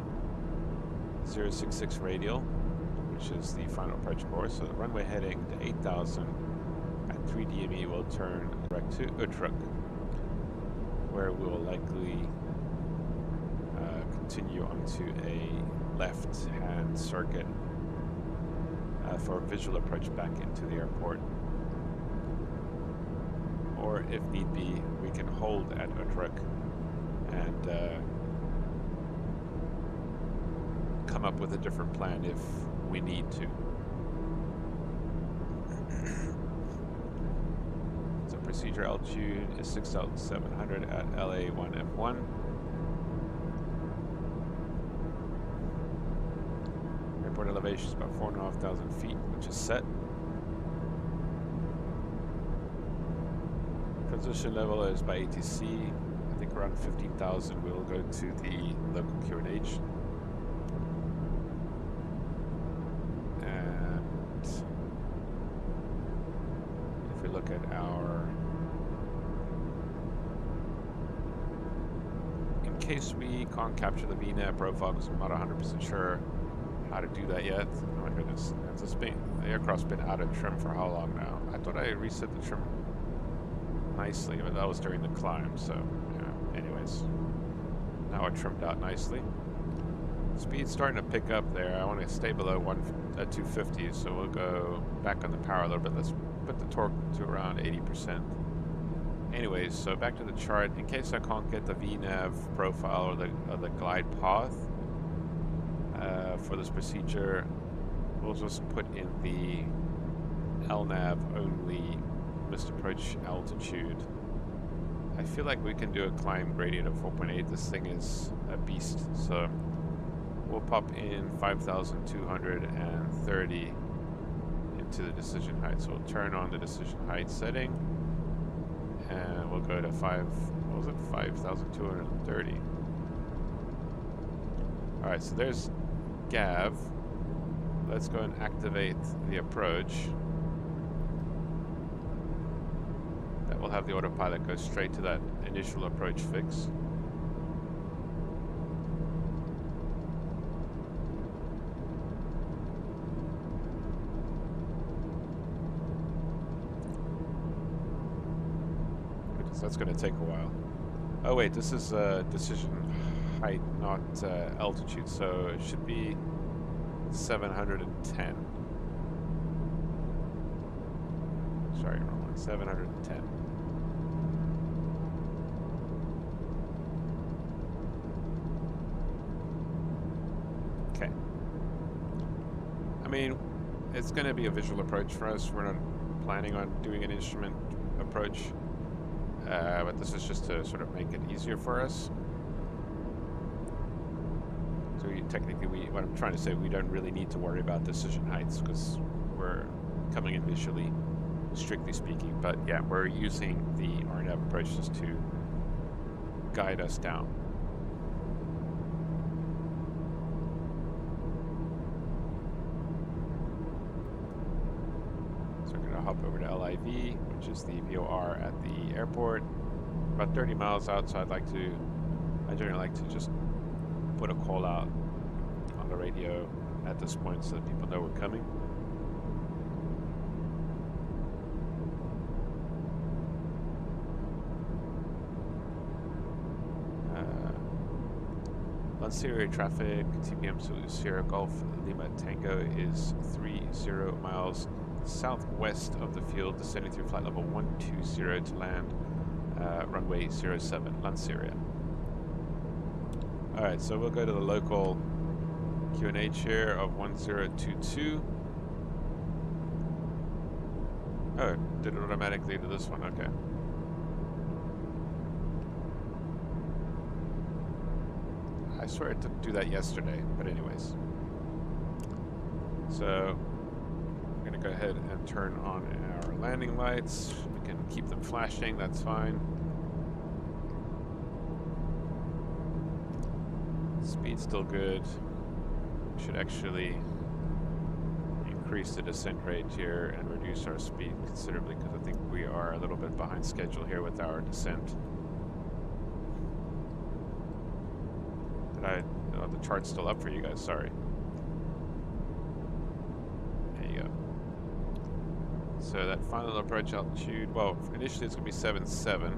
[SPEAKER 1] 066 radial, which is the final approach course. So the runway heading to 8,000 at 3 DME will turn direct to Utrecht, where we will likely continue onto a left-hand circuit for a visual approach back into the airport. Or if need be, we can hold at Utrecht and come up with a different plan if we need to. So procedure altitude is 6,700 at LA1F1. Airport elevation is about 4,500 feet, which is set. Transition level is by ATC. I think around 15,000 we'll go to the local QNH. And if we look at our, in case we can't capture the VNAV profile, because I'm not 100% sure how to do that yet. Oh my goodness, the aircraft's been out of trim for how long now? I thought I reset the trim nicely, but that was during the climb, so yeah. Anyways, now it trimmed out nicely. Speed's starting to pick up there. I want to stay below 250, so we'll go back on the power a little bit. Let's put the torque to around 80%. Anyways, so back to the chart. In case I can't get the VNAV profile or the glide path for this procedure, we'll just put in the LNAV only missed approach altitude. I feel like we can do a climb gradient of 4.8. This thing is a beast. So we'll pop in 5,230 into the decision height. So we'll turn on the decision height setting we'll go to what was it? 5,230. All right, so there's Gav. Let's go and activate the approach. That will have the autopilot go straight to that initial approach fix. That's going to take a while. Oh wait, this is decision height, not altitude, so it should be 710. Sorry, wrong one. 710. Okay. I mean, it's going to be a visual approach for us. We're not planning on doing an instrument approach. But this is just to sort of make it easier for us. So what I'm trying to say, we don't really need to worry about decision heights because we're coming in visually, strictly speaking. But yeah, we're using the RNAV approach just to guide us down. So we're going to hop over to LIV, which is the VOR at the airport. About 30 miles out, so I generally like to just put a call out on the radio at this point so that people know we're coming. Lansiri traffic, TBM Sierra Golf Lima Tango is 30 miles southwest of the field, descending through flight level 120 to land runway 07, Lanseria. Alright, so we'll go to the local QNH here of 1022. Oh, did it automatically to this one, okay. I swear it didn't do that yesterday, but anyways. So, I'm going to go ahead and turn on our landing lights. We can keep them flashing, that's fine. Speed's still good. Should actually increase the descent rate here and reduce our speed considerably because I think we are a little bit behind schedule here with our descent. Oh, the chart's still up for you guys, sorry. There you go. So that final approach altitude, well, initially it's going to be 7.7.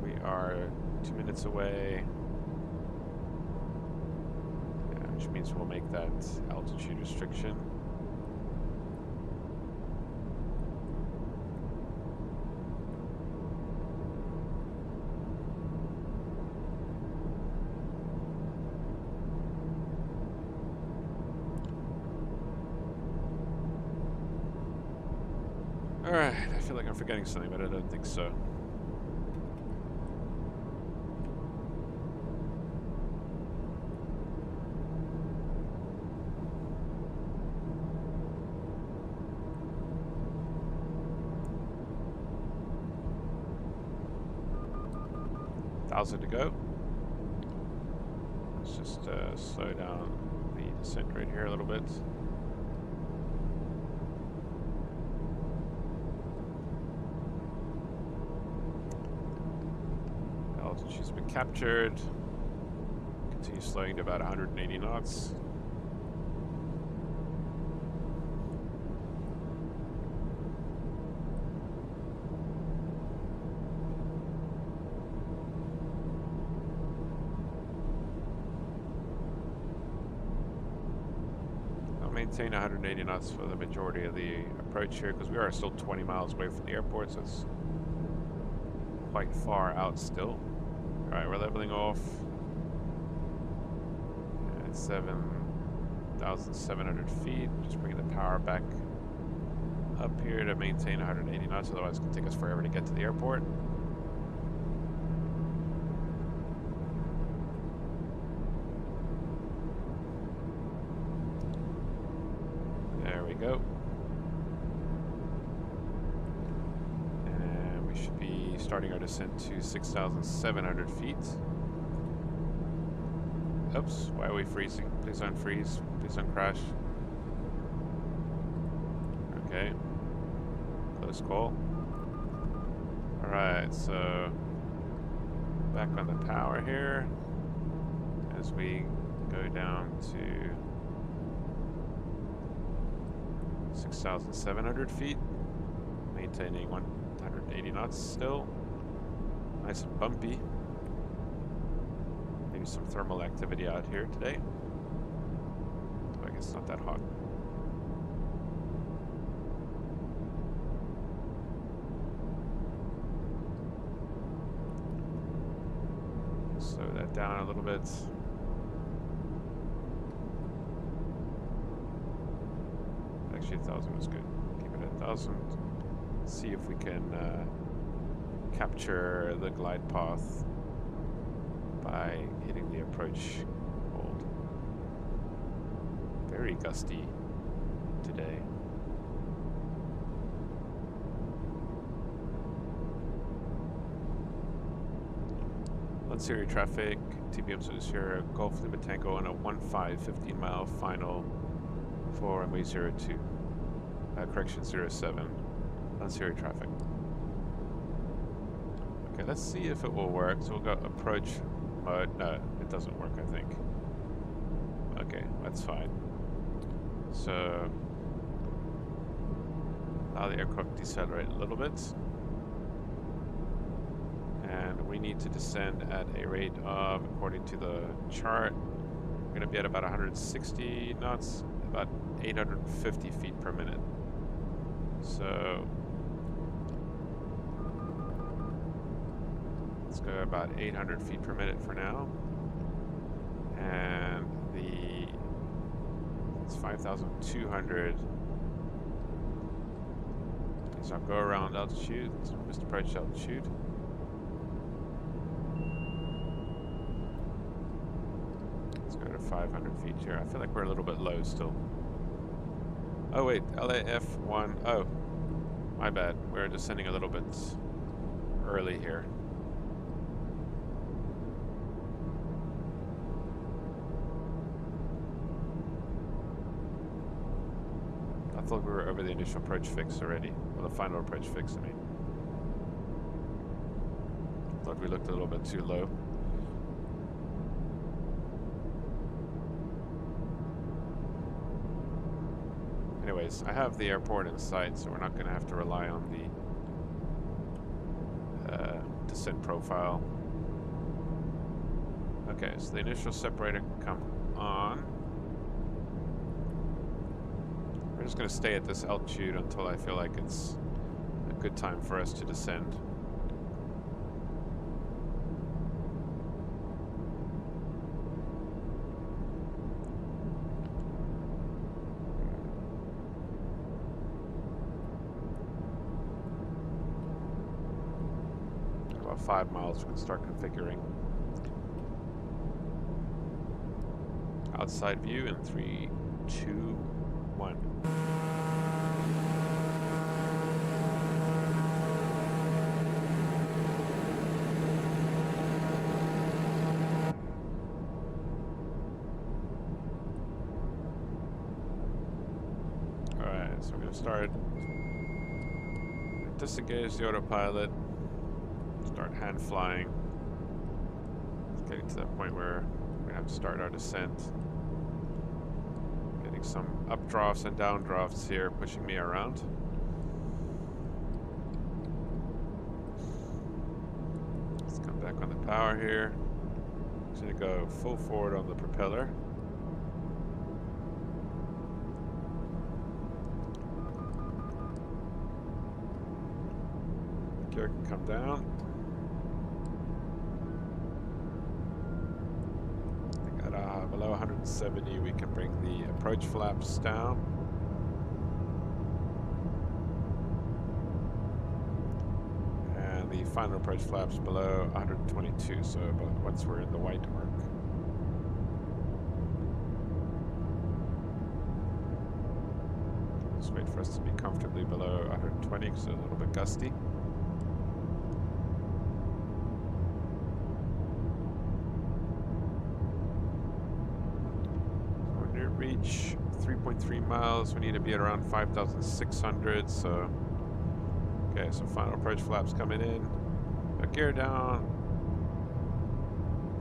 [SPEAKER 1] We are 2 minutes away. Which means we'll make that altitude restriction. All right, I feel like I'm forgetting something, but I don't think so. To go. Let's just slow down the descent rate here a little bit. Altitude's been captured. Continue slowing to about 180 knots. Maintain 180 knots for the majority of the approach here because we are still 20 miles away from the airport, so it's quite far out still. Alright, we're leveling off at 7,700 feet. Just bringing the power back up here to maintain 180 knots, otherwise it's going to take us forever to get to the airport. go. And we should be starting our descent to 6,700 feet. Oops, why are we freezing? Please don't freeze. Please don't crash. Okay. Close call. Alright, so back on the tower here as we go down to 6,700 feet, maintaining 180 knots still. Nice and bumpy. Maybe some thermal activity out here today. So I guess it's not that hot. Slow that down a little bit. Actually, 1,000 is good. Keep it at 1,000. See if we can capture the glide path by hitting the approach hold. Very gusty today. Lanseri traffic, TBM850 Golf Lima Tango on a 15-mile final for runway 02. Correction 07. Lanseri traffic. Okay, let's see if it will work. So we'll go approach mode. No, it doesn't work, I think. Okay, that's fine. So allow the aircraft to decelerate a little bit. And we need to descend at a rate of, according to the chart, we're going to be at about 160 knots, about 850 feet per minute. So let's go about 800 feet per minute for now. And it's 5,200. So I'll go around altitude, just approach altitude. Let's go to 500 feet here. I feel like we're a little bit low still. Oh wait, LAF1, oh, my bad. We're descending a little bit early here. I thought we were over the initial approach fix already, or the final approach fix, I mean. Thought we looked a little bit too low. Anyways, I have the airport in sight, so we're not going to have to rely on the descent profile. Okay, so the initial separator can come on. We're just going to stay at this altitude until I feel like it's a good time for us to descend. About 5 miles, we can start configuring. Outside view in 3, 2, 1. Alright, so we're going to start. Disengage the autopilot. Start hand flying. It's getting to that point where we're going to have to start our descent. Getting some updrafts and downdrafts here, pushing me around. Let's come back on the power here. Just going to go full forward on the propeller. Gear can come down. Below 170, we can bring the approach flaps down. And the final approach flaps below 122, so once we're in the white arc. Just wait for us to be comfortably below 120 because it's a little bit gusty. When you reach 3.3 miles, we need to be at around 5,600. So, okay, so final approach flaps coming in. Got gear down.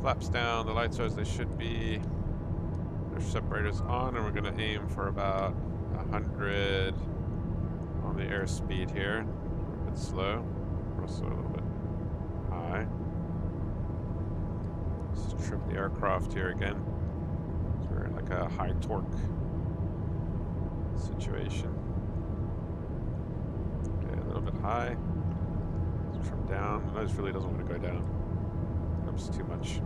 [SPEAKER 1] Flaps down. The lights are as they should be. Our separators on, and we're going to aim for about 100 on the airspeed here. A bit slow. Also a little bit high. Let's trim the aircraft here again. So we're in like a high torque situation. Okay, a little bit high. Let's trim down. The nose really doesn't want to go down. That's too much.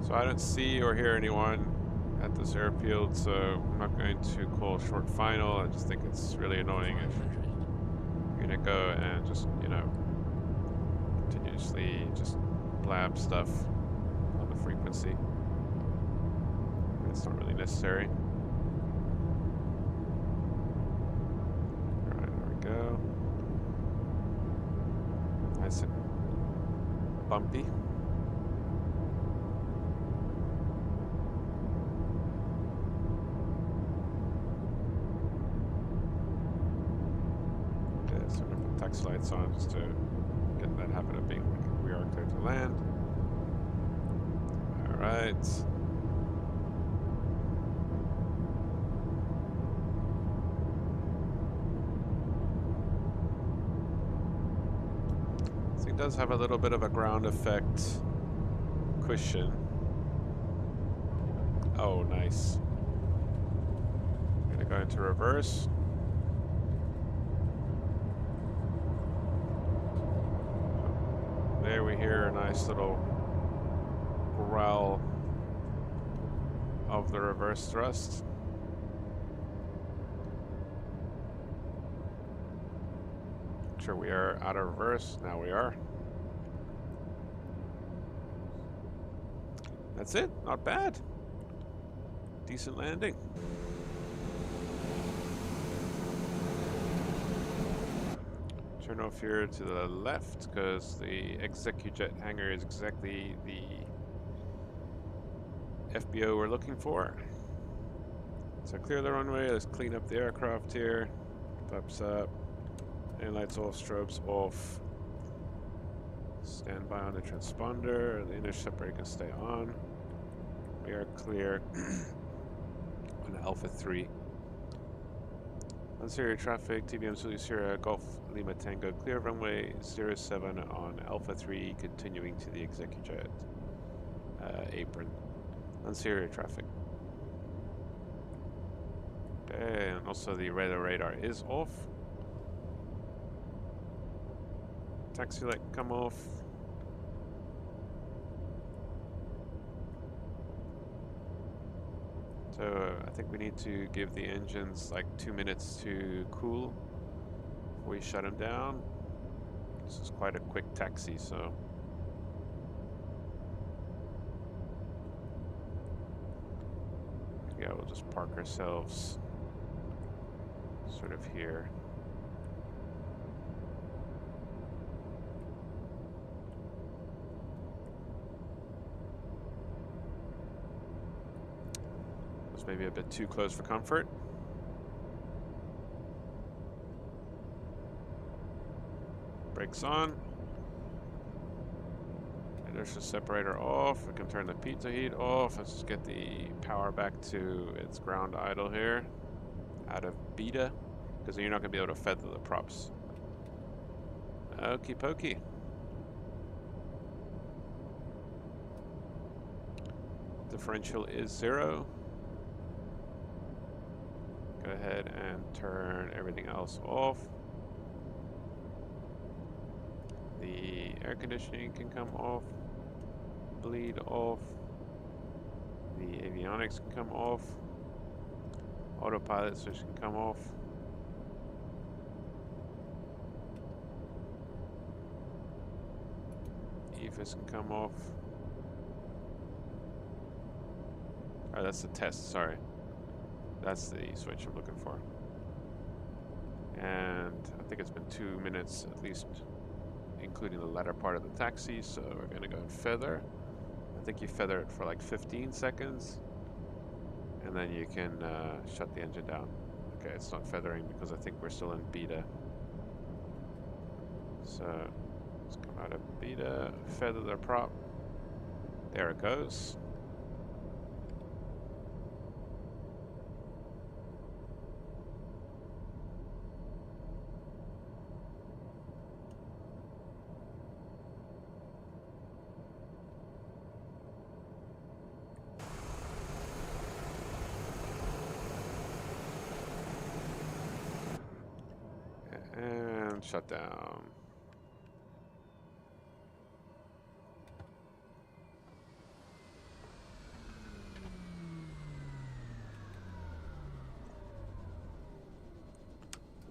[SPEAKER 1] So I don't see or hear anyone at this airfield, so I'm not going to call short final. I just think it's really annoying if you're gonna go and just, you know, continuously just blab stuff on the frequency. It's not really necessary. Alright, there we go. Nice and bumpy. So I'm going to put taxi lights on just to get in that habit of being like, we are clear to land. Alright. This thing does have a little bit of a ground effect cushion. Oh, nice. I'm going to go into reverse. There we hear a nice little growl of the reverse thrust. Sure, we are out of reverse. Now we are. That's it. Not bad. Decent landing. Turn off here to the left because the ExecuJet hangar is exactly the FBO we're looking for. So clear the runway. Let's clean up the aircraft here. Flaps up. And lights off, strobes off. Stand by on the transponder. The inner separator can stay on. We are clear on Alpha 3. On Sierra traffic, TBM850 Sierra Golf Lima Tango, clear runway 07 on Alpha 3, continuing to the ExecuJet apron. On Sierra traffic. Okay, and also the radar is off. Taxi light come off. So I think we need to give the engines like 2 minutes to cool before we shut them down. This is quite a quick taxi, so. Yeah, we'll just park ourselves sort of here. Maybe a bit too close for comfort. Brakes on. Inertia separator off. We can turn the pizza heat off. Let's just get the power back to its ground idle here. Out of beta. Because then you're not going to be able to feather the props. Okie pokey. Differential is 0. Go ahead and turn everything else off. The air conditioning can come off. Bleed off. The avionics can come off. Autopilot switch can come off. EFIS can come off. Oh, that's the test, sorry. That's the switch I'm looking for. And I think it's been 2 minutes at least, including the latter part of the taxi, so we're gonna go and feather. I think you feather it for like 15 seconds, and then you can shut the engine down. Okay, it's not feathering because I think we're still in beta. So let's come out of beta, feather the prop. There it goes. And shut down.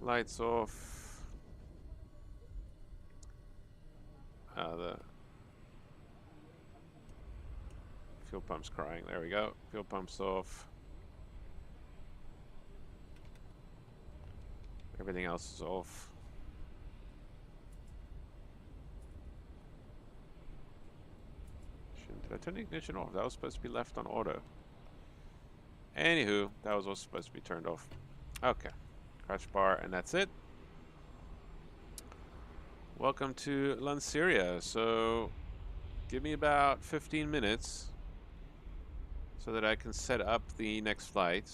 [SPEAKER 1] Lights off. The fuel pump's crying. There we go. Fuel pump's off. Everything else is off. Did I turn the ignition off? That was supposed to be left on auto. Anywho, that was also supposed to be turned off. Okay. Crash bar, and that's it. Welcome to Lanseria. So, give me about 15 minutes so that I can set up the next flight.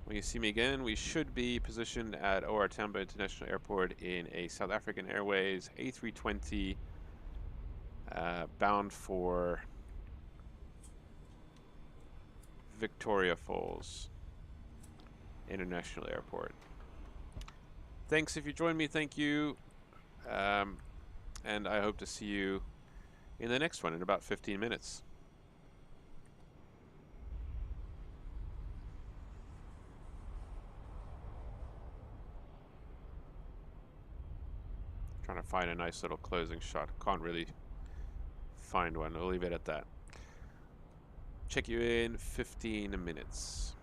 [SPEAKER 1] When you see me again, we should be positioned at OT Thambo International Airport in a South African Airways A320 bound for Vic-falls International Airport. Thanks if you joined me, thank you. And I hope to see you in the next one in about 15 minutes. Trying to find a nice little closing shot. Can't really find one. I'll leave it at that. Check you in 15 minutes.